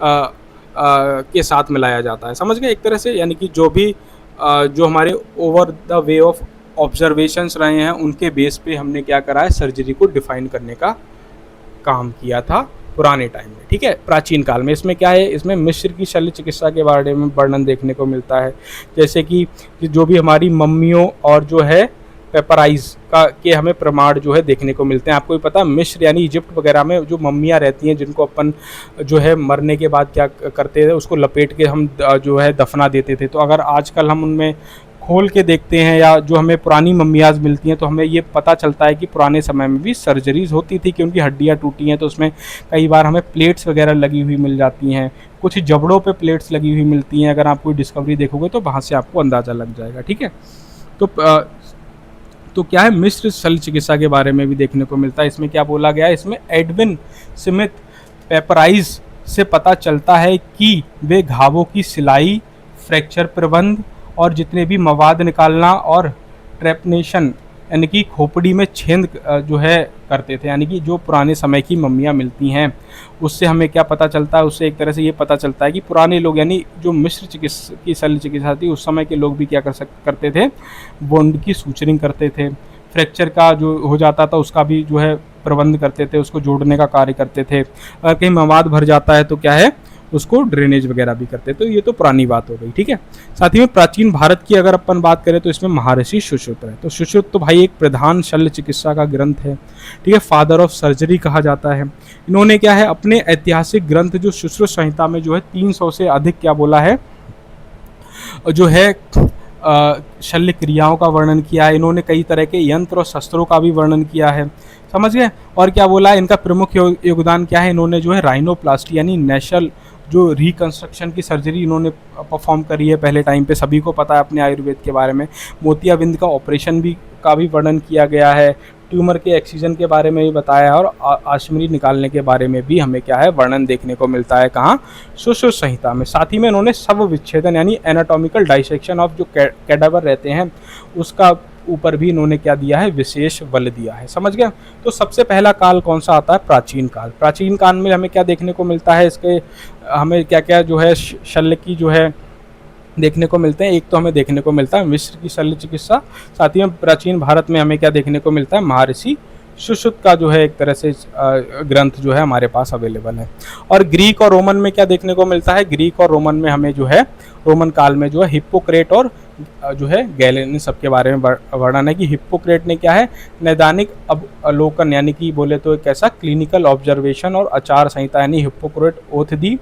के साथ मिलाया जाता है। समझ गए एक तरह से, यानी कि जो भी जो हमारे over the way of observations रहे हैं उनके बेस पे हमने क्या करा है, सर्जरी को डिफाइन करने का काम किया था पुराने टाइम में। ठीक है, प्राचीन काल में। इसमें क्या है, इसमें मिस्र की शल्य चिकित्सा के बारे में वर्णन देखने को मिलता है, जैसे कि जो भी हमारी मम्मियों और जो है पेपराइज का के हमें प्रमाण जो है देखने को मिलते हैं। आपको भी पता, मिस्र यानी इजिप्ट वगैरह में जो मम्मियाँ रहती हैं, जिनको अपन जो है मरने के बाद क्या करते थे, उसको लपेट के हम जो है दफना देते थे। तो अगर आजकल हम उनमें खोल के देखते हैं या जो हमें पुरानी मम्मियाज मिलती हैं, तो हमें ये पता चलता है कि पुराने समय में भी सर्जरीज होती थी कि उनकी हड्डियाँ टूटी हैं, तो उसमें कई बार हमें प्लेट्स वगैरह लगी हुई मिल जाती हैं, कुछ जबड़ों पे प्लेट्स लगी हुई मिलती हैं। अगर आप कोई डिस्कवरी देखोगे तो वहाँ से आपको अंदाज़ा लग जाएगा। ठीक है, तो क्या है, मिस्र शल्य चिकित्सा के बारे में भी देखने को मिलता है। इसमें क्या बोला गया है, इसमें एडविन स्मिथ पेपराइज से पता चलता है कि वे घावों की सिलाई, फ्रैक्चर प्रबंध और जितने भी मवाद निकालना और ट्रेपनेशन यानी कि खोपड़ी में छेद जो है करते थे। यानी कि जो पुराने समय की मम्मियाँ मिलती हैं उससे हमें क्या पता चलता है, उससे एक तरह से ये पता चलता है कि पुराने लोग यानी जो मिस्र चिकित्सा की शल्य चिकित्सा थी उस समय के लोग भी क्या करते थे, वुंड की सूचरिंग करते थे, फ्रैक्चर का जो हो जाता था उसका भी जो है प्रबंध करते थे, उसको जोड़ने का कार्य करते थे। अगर कहीं मवाद भर जाता है तो क्या है, उसको ड्रेनेज वगैरह भी करते। तो ये तो पुरानी बात हो गई, ठीक है। साथ ही में प्राचीन भारत की अगर अपन बात करें तो इसमें महर्षि सुश्रुत है। तो सुश्रुत तो भाई एक प्रधान शल्य चिकित्सा का ग्रंथ है, ठीक है, फादर ऑफ सर्जरी कहा जाता है। इन्होंने क्या है अपने ऐतिहासिक ग्रंथ जो सुश्रुत संहिता में जो है 300 से अधिक क्या बोला है, जो है शल्य क्रियाओं का वर्णन किया है। इन्होंने कई तरह के यंत्र और शस्त्रों का भी वर्णन किया है, समझ गए। और क्या बोला है, इनका प्रमुख योगदान क्या है, इन्होंने जो है राइनोप्लास्टी यानी नेशनल जो रिकंस्ट्रक्शन की सर्जरी इन्होंने परफॉर्म करी है पहले टाइम पे, सभी को पता है अपने आयुर्वेद के बारे में। मोतियाबिंद का ऑपरेशन भी का भी वर्णन किया गया है, ट्यूमर के एक्सीजन के बारे में भी बताया है, और आश्मरी निकालने के बारे में भी हमें क्या है वर्णन देखने को मिलता है, कहाँ, सुश्रुत संहिता में। साथ ही में इन्होंने शव विच्छेदन यानी एनाटॉमिकल डाइसेक्शन ऑफ जो कैडावर रहते हैं उसका ऊपर भी इन्होंने क्या दिया है, विशेष बल दिया है, समझ गया। तो सबसे पहला काल कौन सा आता है, प्राचीन काल। प्राचीन काल में हमें क्या देखने को मिलता है, इसके हमें क्या क्या जो है शल्य की जो है देखने को मिलते हैं। एक तो हमें देखने को मिलता है मिस्र की शल्य चिकित्सा, साथ ही में प्राचीन भारत में हमें क्या देखने को मिलता है, महर्षि सुश्रुत का जो है एक तरह से ग्रंथ जो है हमारे पास अवेलेबल है। और ग्रीक और रोमन में क्या देखने को मिलता है, ग्रीक और रोमन में हमें जो है रोमन काल में जो है हिप्पोक्रेट और जो है गैलेन सबके बारे में वर्णन है कि हिप्पोक्रेट ने क्या है नैदानिक अवलोकन यानी कि बोले तो एक ऐसा क्लिनिकल ऑब्जर्वेशन और आचार संहिता यानी हिप्पोक्रेट ओथ दी,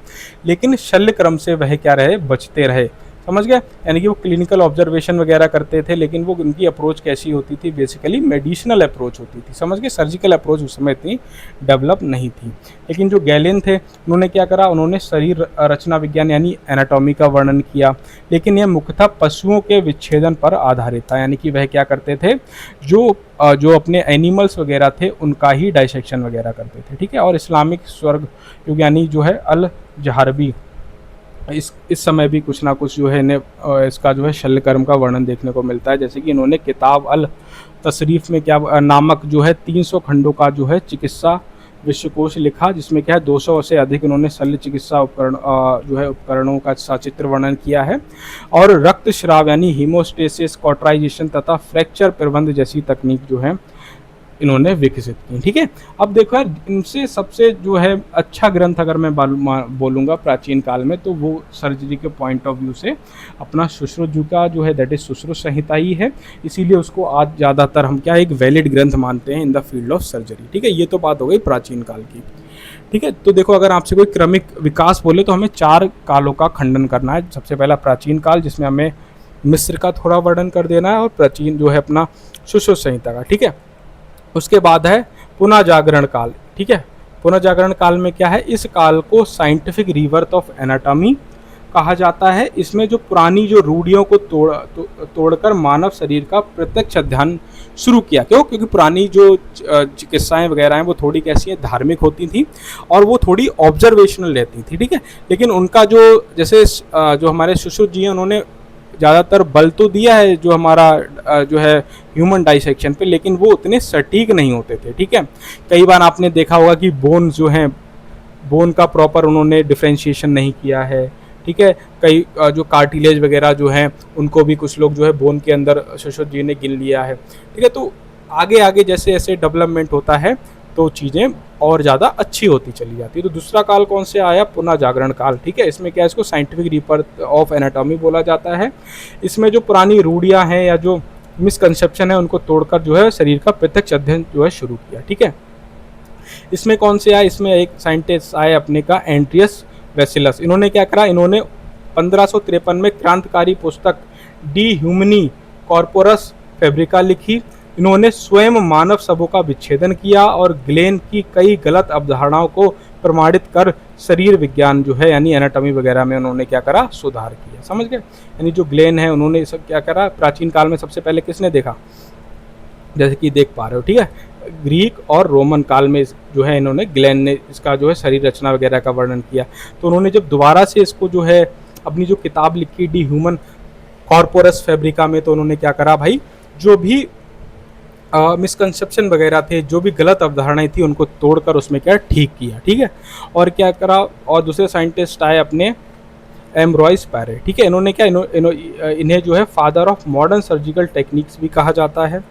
लेकिन शल्य क्रम से वह क्या रहे, बचते रहे, समझ गए। यानी कि वो क्लिनिकल ऑब्जर्वेशन वगैरह करते थे, लेकिन वो उनकी अप्रोच कैसी होती थी, बेसिकली मेडिसिनल अप्रोच होती थी, समझ गए। सर्जिकल अप्रोच उस समय इतनी डेवलप नहीं थी। लेकिन जो गैलेन थे उन्होंने क्या करा, उन्होंने शरीर रचना विज्ञान यानी एनाटॉमी का वर्णन किया, लेकिन यह मुख्यतः पशुओं के विच्छेदन पर आधारित था। यानी कि वह क्या करते थे, जो अपने एनिमल्स वगैरह थे उनका ही डाइसेक्शन वगैरह करते थे, ठीक है। और इस्लामिक स्वर्ग युग यानी जो है अल जहारबी इस समय भी कुछ ना कुछ जो है इसका जो है शल्य कर्म का वर्णन देखने को मिलता है। जैसे कि इन्होंने किताब अल तशरीफ में क्या नामक जो है 300 खंडों का जो है चिकित्सा विश्वकोश लिखा, जिसमें क्या है 200 से अधिक इन्होंने शल्य चिकित्सा उपकरणों का सचित्र वर्णन किया है। और रक्त श्राव यानी हीमोस्टेसिस, कॉटराइजेशन तथा फ्रैक्चर प्रबंध जैसी तकनीक जो है इन्होंने विकसित की, ठीक है। अब देखो यार, इनसे सबसे जो है अच्छा ग्रंथ अगर मैं बोलूँगा प्राचीन काल में तो वो सर्जरी के पॉइंट ऑफ व्यू से अपना सुश्रुत जी का जो है दैट इज सुश्रुत संहिता ही है। इसीलिए उसको आज ज़्यादातर हम क्या एक वैलिड ग्रंथ मानते हैं in the field of surgery, ठीक है। ये तो बात हो गई प्राचीन काल की, ठीक है। तो देखो अगर आपसे कोई क्रमिक विकास बोले तो हमें 4 कालों का खंडन करना है। सबसे पहला प्राचीन काल, जिसमें हमें मिस्र का थोड़ा वर्णन कर देना है, और प्राचीन जो है अपना सुश्रुत संहिता का, ठीक है। उसके बाद है पुनः जागरण काल, ठीक है। पुनः जागरण काल में क्या है, इस काल को साइंटिफिक रीबर्थ ऑफ एनाटॉमी कहा जाता है। इसमें जो पुरानी जो रूढ़ियों को तोड़कर मानव शरीर का प्रत्यक्ष अध्ययन शुरू किया। क्यों? क्योंकि पुरानी जो चिकित्साएं वगैरह हैं वो थोड़ी कैसी हैं, धार्मिक होती थी और वो थोड़ी ऑब्जर्वेशनल रहती थी, ठीक है। लेकिन उनका जो जैसे जो हमारे सुश्रुत जी हैं उन्होंने ज़्यादातर बल तो दिया है जो हमारा जो है ह्यूमन डाइसेक्शन पे, लेकिन वो उतने सटीक नहीं होते थे, ठीक है। कई बार आपने देखा होगा कि बोन जो हैं, बोन का प्रॉपर उन्होंने डिफ्रेंशिएशन नहीं किया है, ठीक है। कई जो कार्टिलेज वगैरह जो हैं उनको भी कुछ लोग जो है बोन के अंदर सुश्रुत जी ने गिन लिया है, ठीक है। तो आगे आगे जैसे जैसे डेवलपमेंट होता है तो चीज़ें और ज़्यादा अच्छी होती चली जाती है। तो दूसरा काल कौन से आया, पुनः जागरण काल, ठीक है। इसमें क्या है, इसको साइंटिफिक रीबर्थ ऑफ एनाटॉमी बोला जाता है। इसमें जो पुरानी रूढ़ियाँ हैं या जो मिसकंसेप्शन है उनको तोड़कर जो है शरीर का प्रत्यक्ष अध्ययन जो है शुरू किया, ठीक है। इसमें कौन से आए, इसमें एक साइंटिस्ट आए अपने का एंट्रियस वेसिलस। इन्होंने क्या करा, इन्होंने 1553 में क्रांतिकारी पुस्तक डी ह्यूमनी कॉर्पोरस फैब्रिका लिखी। इन्होंने स्वयं मानव शवों का विच्छेदन किया और ग्लेन की कई गलत अवधारणाओं को प्रमाणित कर शरीर विज्ञान जो है यानी एनाटॉमी वगैरह में उन्होंने क्या करा, सुधार किया, समझ गए। यानी जो ग्लेन है उन्होंने सब क्या करा, प्राचीन काल में सबसे पहले किसने देखा, जैसे कि देख पा रहे हो, ठीक है। ग्रीक और रोमन काल में जो है इन्होंने, ग्लेन ने इसका जो है शरीर रचना वगैरह का वर्णन किया। तो उन्होंने जब दोबारा से इसको जो है अपनी जो किताब लिखी डी ह्यूमन कॉर्पोरस फैब्रिका में, तो उन्होंने क्या करा भाई, जो भी मिसकंसेप्शन वगैरह थे, जो भी गलत अवधारणाएं थी, उनको तोड़कर उसमें क्या ठीक किया, ठीक है। और क्या करा, और दूसरे साइंटिस्ट आए अपने एम्ब्रॉयस पैरे, ठीक है। इन्होंने क्या, इन्हें जो है father of modern surgical techniques भी कहा जाता है।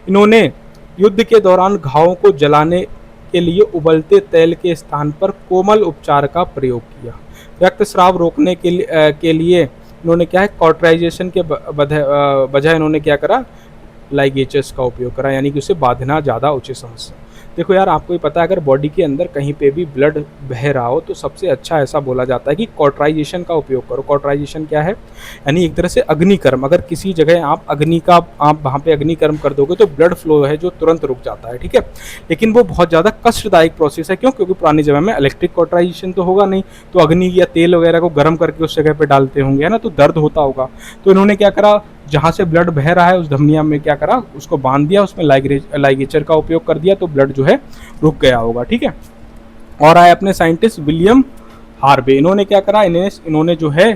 इन्होंने युद्ध के दौरान घावों को जलाने के लिए उबलते तेल के स्थान पर कोमल उपचार का प्रयोग किया। रक्तस्राव रोकने के लिए इन्होंने क्या है, कॉटराइजेशन के बजाय इन्होंने क्या करा, लाइगेचर्स का उपयोग करा, यानी कि उसे बांधना ज़्यादा उचित समझता। देखो यार, आपको ही पता है, अगर बॉडी के अंदर कहीं पे भी ब्लड बह रहा हो तो सबसे अच्छा ऐसा बोला जाता है कि कॉटराइजेशन का उपयोग करो। कॉटराइजेशन क्या है, यानी एक तरह से अग्निकर्म। अगर किसी जगह आप वहाँ पे अग्निकर्म कर दोगे तो ब्लड फ्लो है जो तुरंत रुक जाता है, ठीक है। लेकिन वो बहुत ज़्यादा कष्टदायक प्रोसेस है। क्यों? क्योंकि पुराने जमाने में इलेक्ट्रिक कॉटराइजेशन तो होगा नहीं, तो अग्नि या तेल वगैरह को गर्म करके उस जगह पे डालते होंगे, है ना, तो दर्द होता होगा। तो इन्होंने क्या करा, जहाँ से ब्लड बह रहा है उस धमनिया में क्या करा, उसको बांध दिया, उसमें लाइगेचर का उपयोग कर दिया, तो ब्लड जो है रुक गया होगा, ठीक है। और आए अपने साइंटिस्ट विलियम हार्वे। इन्होंने क्या करा, इन्होंने जो है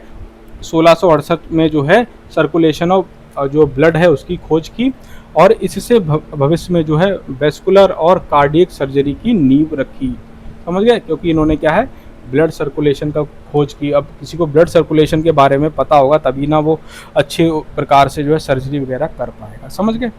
1668 में जो है सर्कुलेशन ऑफ जो ब्लड है उसकी खोज की, और इससे भविष्य में जो है वेस्कुलर और कार्डियक सर्जरी की नींव रखी। समझ गए? क्योंकि इन्होंने क्या है, ब्लड सर्कुलेशन का खोज की। अब किसी को ब्लड सर्कुलेशन के बारे में पता होगा तभी ना वो अच्छे प्रकार से जो है सर्जरी वगैरह कर पाएगा। समझ गए?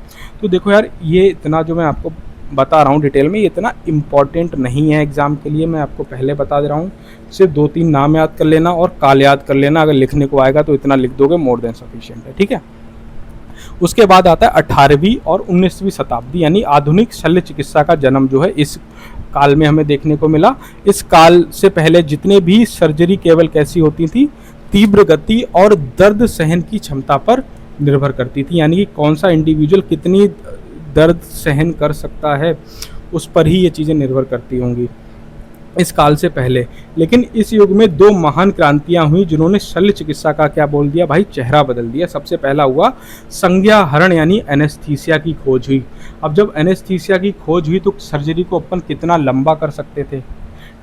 तो देखो यार, ये इतना जो मैं आपको बता रहा हूँ डिटेल में, ये इतना इम्पॉर्टेंट नहीं है एग्जाम के लिए, मैं आपको पहले बता दे रहा हूँ। सिर्फ 2-3 नाम याद कर लेना और काल याद कर लेना। अगर लिखने को आएगा तो इतना लिख दोगे, मोर देन सफिशिएंट है, ठीक है। उसके बाद आता है 18वीं और 19वीं शताब्दी, यानी आधुनिक शल्य चिकित्सा का जन्म जो है इस काल में हमें देखने को मिला। इस काल से पहले जितने भी सर्जरी केवल कैसी होती थी, तीव्र गति और दर्द सहन की क्षमता पर निर्भर करती थी, यानी कि कौन सा इंडिविजुअल कितनी दर्द सहन कर सकता है उस पर ही ये चीज़ें निर्भर करती होंगी इस काल से पहले। लेकिन इस युग में 2 महान क्रांतियां हुई जिन्होंने शल्य चिकित्सा का क्या बोल दिया भाई, चेहरा बदल दिया। सबसे पहला हुआ संज्ञाहरण, यानी एनेस्थीसिया की खोज हुई। अब जब एनेस्थीसिया की खोज हुई तो सर्जरी को अपन कितना लंबा कर सकते थे,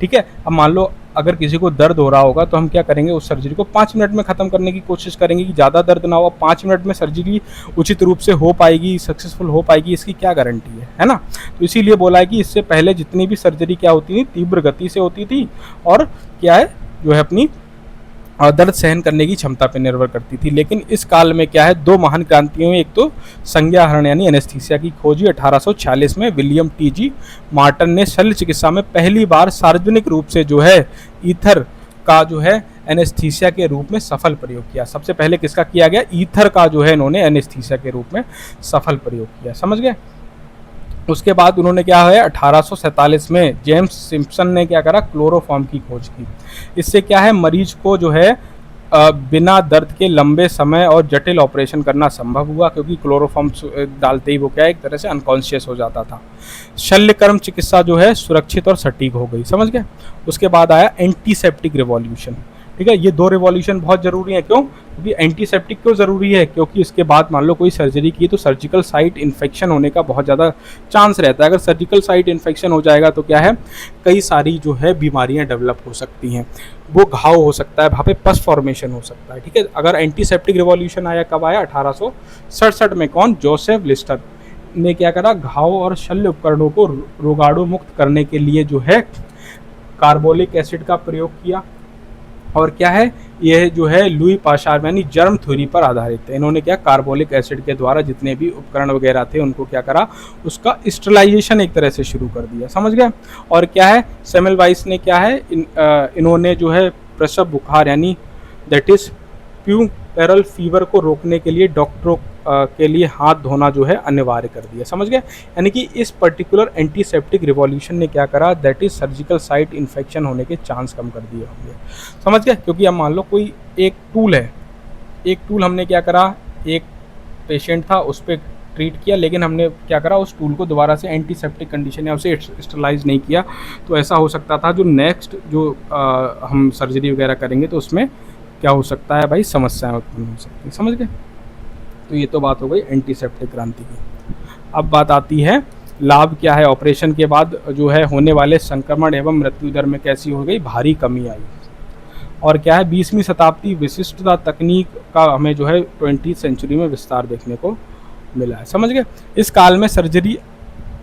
ठीक है। अब मान लो अगर किसी को दर्द हो रहा होगा तो हम क्या करेंगे, उस सर्जरी को 5 मिनट में ख़त्म करने की कोशिश करेंगे कि ज़्यादा दर्द ना हो। 5 मिनट में सर्जरी उचित रूप से हो पाएगी, सक्सेसफुल हो पाएगी, इसकी क्या गारंटी है ना। तो इसीलिए बोला है कि इससे पहले जितनी भी सर्जरी क्या होती थी, तीव्र गति से होती थी, और क्या है जो है अपनी दर्द सहन करने की क्षमता पर निर्भर करती थी। लेकिन इस काल में क्या है, 2 महान क्रांतियों में, एक तो संज्ञाहरण यानी एनेस्थीसिया की खोज हुई 1846 में। William T.G.. मार्टन ने शल्य चिकित्सा में पहली बार सार्वजनिक रूप से जो है ईथर का जो है एनेस्थीसिया के रूप में सफल प्रयोग किया। सबसे पहले किसका किया गया, ईथर का जो है इन्होंने एनेस्थीसिया के रूप में सफल प्रयोग किया। समझ गए? उसके बाद उन्होंने क्या है, 1847 में जेम्स सिम्पसन ने क्या करा, क्लोरोफॉर्म की खोज की। इससे क्या है, मरीज को जो है बिना दर्द के लंबे समय और जटिल ऑपरेशन करना संभव हुआ, क्योंकि क्लोरोफॉर्म डालते ही वो क्या है, एक तरह से अनकॉन्शियस हो जाता था। शल्यकर्म चिकित्सा जो है सुरक्षित और सटीक हो गई। समझ गए? उसके बाद आया एंटीसेप्टिक रिवॉल्यूशन, ठीक है। ये 2 रिवॉल्यूशन बहुत ज़रूरी है। क्यों? क्योंकि एंटीसेप्टिक क्यों ज़रूरी है, क्योंकि इसके बाद मान लो कोई सर्जरी की तो सर्जिकल साइट इन्फेक्शन होने का बहुत ज़्यादा चांस रहता है। अगर सर्जिकल साइट इन्फेक्शन हो जाएगा तो क्या है, कई सारी जो है बीमारियां डेवलप हो सकती हैं। वो घाव हो सकता है, वहाँ पे पस फॉर्मेशन हो सकता है, ठीक है। अगर एंटीसेप्टिक रिवॉल्यूशन आया, कब आया, 1867 में। कौन? जोसेफ लिस्टर ने क्या करा, घाव और शल्य उपकरणों को रोगाणु मुक्त करने के लिए जो है कार्बोलिक एसिड का प्रयोग किया। और क्या है, यह जो है लुई पाश्चार यानी जर्म थ्योरी पर आधारित है। इन्होंने क्या, कार्बोलिक एसिड के द्वारा जितने भी उपकरण वगैरह थे उनको क्या करा, उसका स्टरलाइजेशन एक तरह से शुरू कर दिया। समझ गए? और क्या है, सेमेलवाइस ने क्या है, इन्होंने जो है प्रसव बुखार यानी दैट इज प्यूपेरल फीवर को रोकने के लिए डॉक्टरों के लिए हाथ धोना जो है अनिवार्य कर दिया। समझ गए? यानी कि इस पर्टिकुलर एंटीसेप्टिक रिवॉल्यूशन ने क्या करा, that is surgical site infection होने के चांस कम कर दिए होंगे। समझ गए? क्योंकि अब मान लो कोई एक टूल है, एक टूल हमने क्या करा, एक पेशेंट था उस पर ट्रीट किया, लेकिन हमने क्या करा, उस टूल को दोबारा से एंटीसेप्टिक कंडीशन या उसे स्टरलाइज नहीं किया। तो ऐसा हो सकता था जो नेक्स्ट जो हम सर्जरी वगैरह करेंगे तो उसमें क्या हो सकता है भाई, समस्याएं उत्पन्न हो सकती है। समझ गए? तो ये तो बात हो गई एंटीसेप्टिक क्रांति की। अब बात आती है लाभ क्या है, ऑपरेशन के बाद जो है होने वाले संक्रमण एवं मृत्यु दर में कैसी हो गई, भारी कमी आई। और क्या है, 20वीं शताब्दी विशिष्टता तकनीक का हमें जो है 20वीं सेंचुरी में विस्तार देखने को मिला है। समझ गए। इस काल में सर्जरी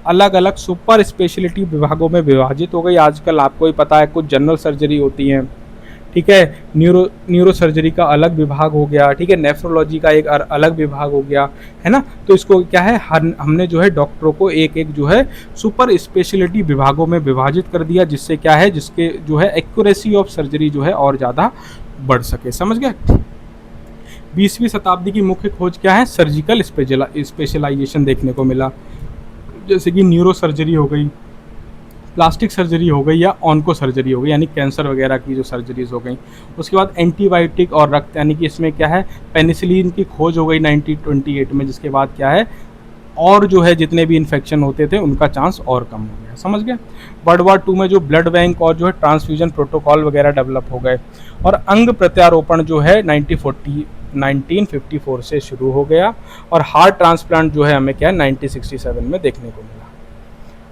अलग अलग सुपर स्पेशलिटी विभागों में विभाजित हो गई। आजकल आपको ही पता है कुछ जनरल सर्जरी होती हैं, ठीक है, न्यूरो सर्जरी का अलग विभाग हो गया, ठीक है, नेफ्रोलॉजी का एक अलग विभाग हो गया, है ना। तो इसको क्या है, हमने जो है डॉक्टरों को एक एक जो है सुपर स्पेशलिटी विभागों में विभाजित कर दिया, जिससे क्या है, जिसके जो है एक्यूरेसी ऑफ सर्जरी जो है और ज़्यादा बढ़ सके। समझ गए। 20वीं शताब्दी की मुख्य खोज क्या है, सर्जिकल स्पेशलाइजेशन देखने को मिला, जैसे कि न्यूरो सर्जरी हो गई, प्लास्टिक सर्जरी हो गई या ऑन्को सर्जरी हो गई, यानी कैंसर वगैरह की जो सर्जरीज हो गई। उसके बाद एंटीबायोटिक और रक्त, यानी कि इसमें क्या है, पेनिसिलिन की खोज हो गई 1928 में, जिसके बाद क्या है, और जो है जितने भी इन्फेक्शन होते थे उनका चांस और कम हो गया। समझ गए। वर्ल्ड वार 2 में जो ब्लड बैंक और जो है ट्रांसफ्यूजन प्रोटोकॉल वगैरह डेवलप हो गए, और अंग प्रत्यारोपण जो है 1954 से शुरू हो गया, और हार्ट ट्रांसप्लांट जो है हमें क्या है 1967 में देखने को मिला।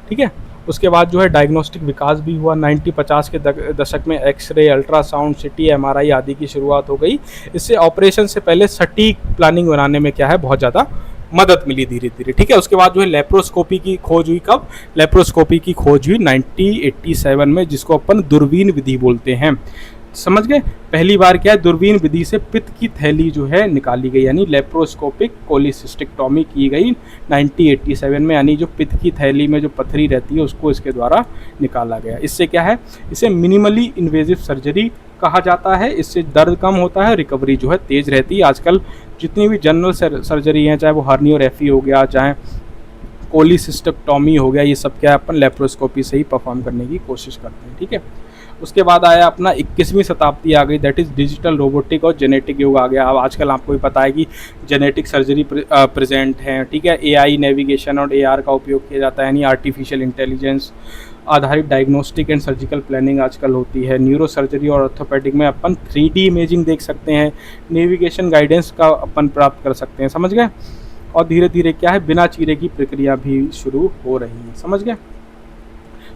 ठीक है। उसके बाद जो है डायग्नोस्टिक विकास भी हुआ। 1950 के दशक में एक्सरे, अल्ट्रासाउंड, सिटी, एमआरआई आदि की शुरुआत हो गई। इससे ऑपरेशन से पहले सटीक प्लानिंग बनाने में क्या है, बहुत ज़्यादा मदद मिली धीरे धीरे। ठीक है। उसके बाद जो है लेप्रोस्कोपी की खोज हुई। कब? लेप्रोस्कोपी की खोज हुई 1987 में, जिसको अपन दूरबीन विधि बोलते हैं। समझ गए। पहली बार क्या है, दूरबीन विधि से पित्त की थैली जो है निकाली गई, यानी लेप्रोस्कोपिक कोलिसिस्टेक्टोमी की गई 1987 में, यानी जो पित्त की थैली में जो पथरी रहती है उसको इसके द्वारा निकाला गया। इससे क्या है, इसे मिनिमली इन्वेजिव सर्जरी कहा जाता है। इससे दर्द कम होता है, रिकवरी जो है तेज रहती है। आजकल जितनी भी जनरल सर्जरी हैं, चाहे वो हर्नियोरेफी हो गया, चाहे कोलिसिस्टेक्टोमी हो गया, ये सब क्या है अपन लेप्रोस्कोपी से ही परफॉर्म करने की कोशिश करते हैं। ठीक है। उसके बाद आया अपना 21वीं शताब्दी आ गई, दैट इज़ डिजिटल रोबोटिक और जेनेटिक युग आ गया। अब आजकल आपको भी पता है कि जेनेटिक सर्जरी प्रेजेंट है। ठीक है। एआई, नेविगेशन और एआर का उपयोग किया जाता है, यानी आर्टिफिशियल इंटेलिजेंस आधारित डायग्नोस्टिक एंड सर्जिकल प्लानिंग आजकल होती है। न्यूरो सर्जरी और ऑर्थोपेडिक में अपन 3D इमेजिंग देख सकते हैं, नेविगेशन गाइडेंस का अपन प्राप्त कर सकते हैं। समझ गए। और धीरे धीरे क्या है, बिना चीरे की प्रक्रिया भी शुरू हो रही है। समझ गए।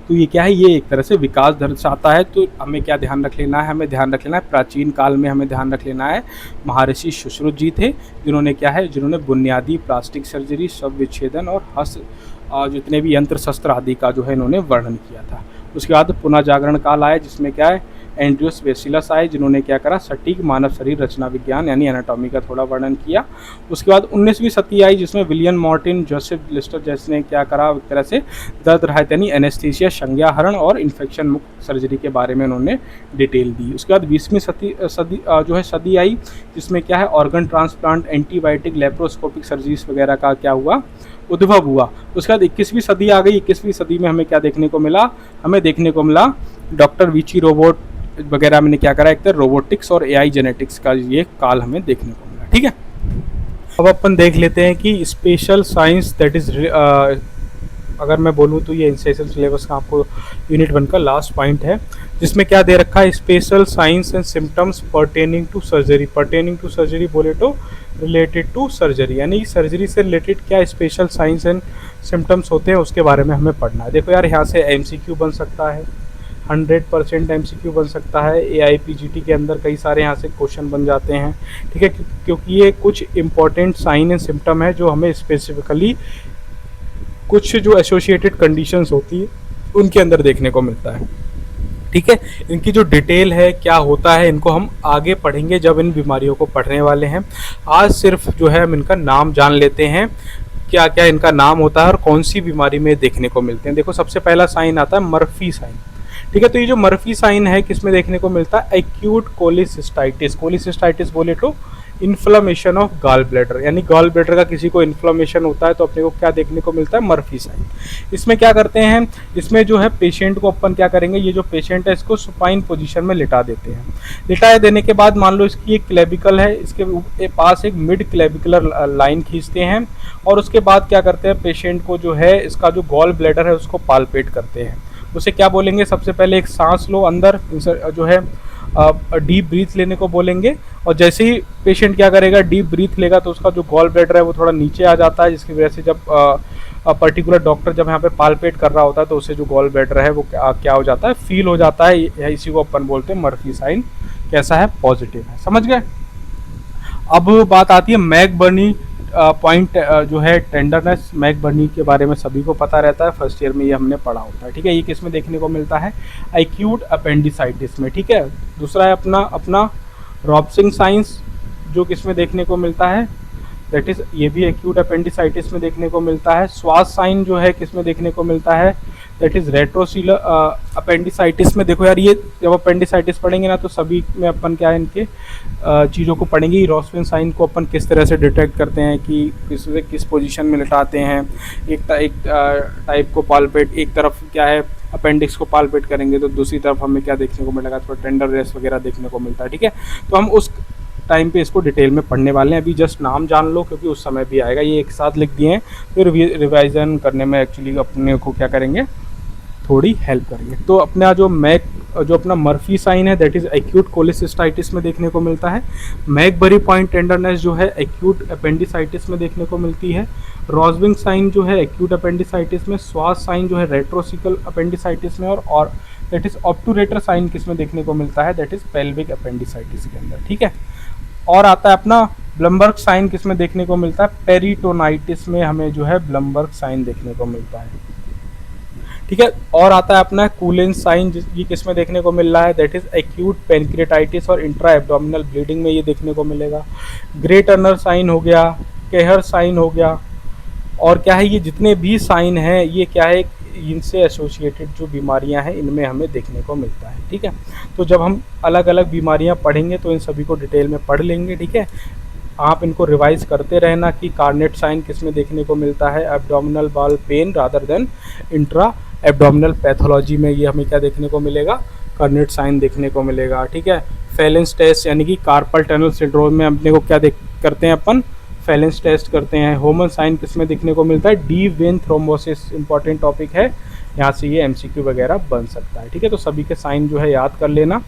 तो ये क्या है, ये एक तरह से विकास दर्शाता है। तो हमें क्या ध्यान रख लेना है, हमें ध्यान रख लेना है प्राचीन काल में हमें ध्यान रख लेना है महर्षि सुश्रुत जी थे, जिन्होंने क्या है, जिन्होंने बुनियादी प्लास्टिक सर्जरी, शव विच्छेदन और जितने भी यंत्र शस्त्र आदि का जो है इन्होंने वर्णन किया था। उसके बाद पुनः जागरण काल आया, जिसमें क्या है, एंड्रियस वेसिलस आए, जिन्होंने क्या करा, सटीक मानव शरीर रचना विज्ञान यानी एनाटॉमी का थोड़ा वर्णन किया। उसके बाद 19वीं सदी आई, जिसमें विलियम मॉर्टिन, जोसेफ लिस्टर जैसे ने क्या करा, एक तरह से दर्द राहत यानी एनेस्थीसिया, संज्ञाहरण और इन्फेक्शन मुक्त सर्जरी के बारे में उन्होंने डिटेल दी। उसके बाद 20वीं सदी आई, जिसमें क्या है, organ transplant, antibiotic, laparoscopic surgeries वगैरह का क्या हुआ, उद्भव हुआ। उसके बाद 21वीं सदी आ गई। 21वीं सदी में हमें क्या देखने को मिला, हमें देखने को मिला डॉक्टर विची रोबोट वगैरह मैंने क्या करा, एक तरह रोबोटिक्स और एआई जेनेटिक्स का ये काल हमें देखने को मिला। ठीक है। अब अपन देख लेते हैं कि स्पेशल साइंस, दैट इज अगर मैं बोलूँ तो ये इंसेशन सिलेबस का आपको यूनिट 1 का लास्ट पॉइंट है, जिसमें क्या दे रखा है, special signs and symptoms pertaining to surgery. Pertaining to surgery बोले तो रिलेटेड टू सर्जरी, यानी सर्जरी से रिलेटेड क्या स्पेशल साइंस एंड सिम्टम्स होते हैं उसके बारे में हमें पढ़ना है। देखो यार, यहाँ से एमसीक्यू बन सकता है, 100% एमसीक्यू बन सकता है। एआईपीजीटी के अंदर कई सारे यहाँ से क्वेश्चन बन जाते हैं। ठीक है। क्योंकि ये कुछ इंपॉर्टेंट साइन एंड सिम्टम है जो हमें स्पेसिफिकली कुछ जो एसोसिएटेड कंडीशंस होती है उनके अंदर देखने को मिलता है। ठीक है। इनकी जो डिटेल है क्या होता है, इनको हम आगे पढ़ेंगे जब इन बीमारियों को पढ़ने वाले हैं। आज सिर्फ जो है हम इनका नाम जान लेते हैं, क्या क्या इनका नाम होता है और कौन सी बीमारी में देखने को मिलते हैं। देखो, सबसे पहला साइन आता है मर्फी साइन। ठीक है। तो ये जो मर्फी साइन है किसमें देखने को मिलता है, एक्यूट कोलिसिस्टाइटिस। कोलिसिस्टाइटिस बोले तो इन्फ्लेमेशन ऑफ गॉल ब्लैडर, यानी गॉल ब्लैडर का किसी को इन्फ्लेमेशन होता है तो अपने को क्या देखने को मिलता है, मर्फी साइन। इसमें क्या करते हैं, इसमें जो है पेशेंट को अपन क्या करेंगे, ये जो पेशेंट है इसको सुपाइन पोजीशन में लिटा देते हैं। लिटाए देने के बाद मान लो इसकी एक क्लेविकल है, इसके पास एक मिड क्लेविकुलर लाइन खींचते हैं और उसके बाद क्या करते हैं, पेशेंट को जो है इसका जो गॉल ब्लैडर है उसको पालपेट करते हैं। उसे क्या बोलेंगे, सबसे पहले एक सांस लो अंदर जो है डीप ब्रीथ लेने को बोलेंगे। और जैसे ही पेशेंट क्या करेगा, डीप ब्रीथ लेगा, तो उसका जो गॉल ब्लैडर है वो थोड़ा नीचे आ जाता है, जिसकी वजह से जब पर्टिकुलर डॉक्टर जब यहाँ पे पालपेट कर रहा होता है तो उससे जो गॉल ब्लैडर है वो क्या हो जाता है, फील हो जाता है। इसी को अपन बोलते हैं मर्फी साइन कैसा है, पॉजिटिव है। समझ गए। अब बात आती है मैकबर्नी पॉइंट जो है टेंडरनेस। मैकबर्नी के बारे में सभी को पता रहता है, फर्स्ट ईयर में ये हमने पढ़ा होता है। ठीक है, ये किस में देखने को मिलता है, एक्यूट अपेंडिसाइटिस में। ठीक है, दूसरा है अपना रॉब्सिंग साइंस, जो किस में देखने को मिलता है, दैट इज ये भी एक्यूट अपेंडिसाइटिस में देखने को मिलता है। श्वास साइन जो है किस में देखने को मिलता है, दैट इज रेट्रोसीलर अपेंडिसाइटिस में। देखो यार, ये जब अपेंडिसाइटिस पढ़ेंगे ना तो सभी में अपन क्या है, इनके चीज़ों को पढ़ेंगे। रॉसविन साइन को अपन किस तरह से डिटेक्ट करते हैं कि किस पोजीशन में लिटाते हैं। एक टाइप को पालपेट, एक तरफ क्या है अपेंडिक्स को पालपेट करेंगे तो दूसरी तरफ हमें क्या देखने को मिलेगा, थोड़ा टेंडर रेस वगैरह देखने को मिलता है। ठीक है, तो हम उस टाइम पे इसको डिटेल में पढ़ने वाले हैं। अभी जस्ट नाम जान लो क्योंकि उस समय भी आएगा। ये एक साथ लिख दिए हैं, फिर रिवाइजन करने में एक्चुअली अपने को क्या करेंगे, थोड़ी हेल्प करेंगे। तो अपना जो अपना मर्फी साइन है दैट इज एक्यूट कोलिसिस्टाइटिस में देखने को मिलता है। मैकबरी पॉइंट टेंडरनेस जो है एक्यूट अपेंडिसाइटिस में देखने को मिलती है। रॉसविंग साइन जो है एक्यूट अपेंडिसाइटिस में। श्वास साइन जो है रेट्रोसिकल अपेंडिसाइटिस में। और दैट इज ऑब्टूरेटर साइन किस में देखने को मिलता है, दैट इज पेल्विक अपेंडिसाइटिस के अंदर। ठीक है, और आता है अपना ब्लमबर्ग साइन किस में देखने को मिलता है, पेरिटोनाइटिस में हमें जो है ब्लमबर्ग साइन देखने को मिलता है। ठीक है, और आता है अपना कूलेन साइन, ये किस में देखने को मिल रहा है, दैट इज एक्यूट पेनक्रेटाइटिस और इंट्रा एब्डोमिनल ब्लीडिंग में ये देखने को मिलेगा। ग्रे टर्नर साइन हो गया, केहर साइन हो गया, और क्या है ये जितने भी साइन हैं ये क्या है, इनसे एसोसिएटेड जो बीमारियां हैं इनमें हमें देखने को मिलता है। ठीक है, तो जब हम अलग अलग बीमारियां पढ़ेंगे तो इन सभी को डिटेल में पढ़ लेंगे। ठीक है, आप इनको रिवाइज करते रहना कि कार्नेट साइन किस में देखने को मिलता है, abdominal wall pain rather than intra abdominal pathology में ये हमें क्या देखने को मिलेगा, कार्नेट साइन देखने को मिलेगा। ठीक है, फेलेंस टेस्ट यानी कि कार्पल टनल सिंड्रोम में अपने को क्या करते हैं अपन, फेलेंस टेस्ट करते हैं। होमन साइन किस में देखने को मिलता है, deep vein thrombosis, important topic है, यहाँ से ये एमसीक्यू वगैरह बन सकता है। ठीक है, तो सभी के साइन जो है याद कर लेना,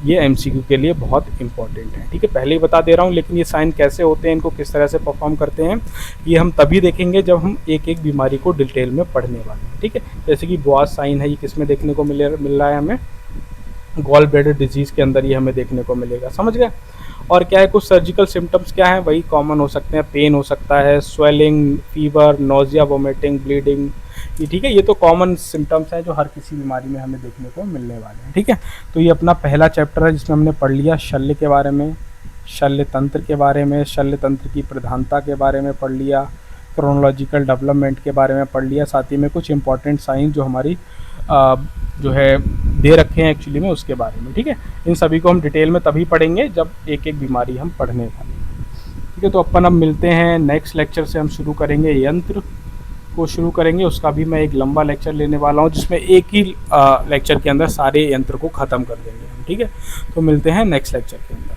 ये एमसीक्यू के लिए बहुत इंपॉर्टेंट है। ठीक है, पहले ही बता दे रहा हूँ, लेकिन ये साइन कैसे होते हैं, इनको किस तरह से परफॉर्म करते हैं, ये हम तभी देखेंगे जब हम एक एक बीमारी को डिटेल में पढ़ने वाले हैं। ठीक है, जैसे कि बॉस साइन है, ये किस में देखने को मिल रहा है हमें, गॉल ब्लैडर डिजीज़ के अंदर ये हमें देखने को मिलेगा। समझ गए। और क्या है, कुछ सर्जिकल सिम्टम्स क्या है, वही कॉमन हो सकते हैं, पेन हो सकता है, swelling, fever, nausea, vomiting, bleeding. ये ठीक है, ये तो कॉमन सिम्टम्स हैं जो हर किसी बीमारी में हमें देखने को मिलने वाले हैं। ठीक है, तो ये अपना पहला चैप्टर है जिसमें हमने पढ़ लिया शल्य के बारे में, शल्य तंत्र के बारे में, शल्य तंत्र की प्रधानता के बारे में पढ़ लिया, क्रोनोलॉजिकल डेवलपमेंट के बारे में पढ़ लिया, साथ ही में कुछ इंपॉर्टेंट साइन जो हमारी जो है दे रखे हैं एक्चुअली में उसके बारे में। ठीक है, इन सभी को हम डिटेल में तभी पढ़ेंगे जब एक एक बीमारी हम पढ़ने वाले हैं। ठीक है, तो अपन अब मिलते हैं नेक्स्ट लेक्चर से, हम शुरू करेंगे यंत्र को शुरू करेंगे। उसका भी मैं एक लंबा लेक्चर लेने वाला हूँ जिसमें एक ही लेक्चर के अंदर सारे यंत्र को ख़त्म कर देंगे हम। ठीक है, तो मिलते हैं नेक्स्ट लेक्चर के अंदर।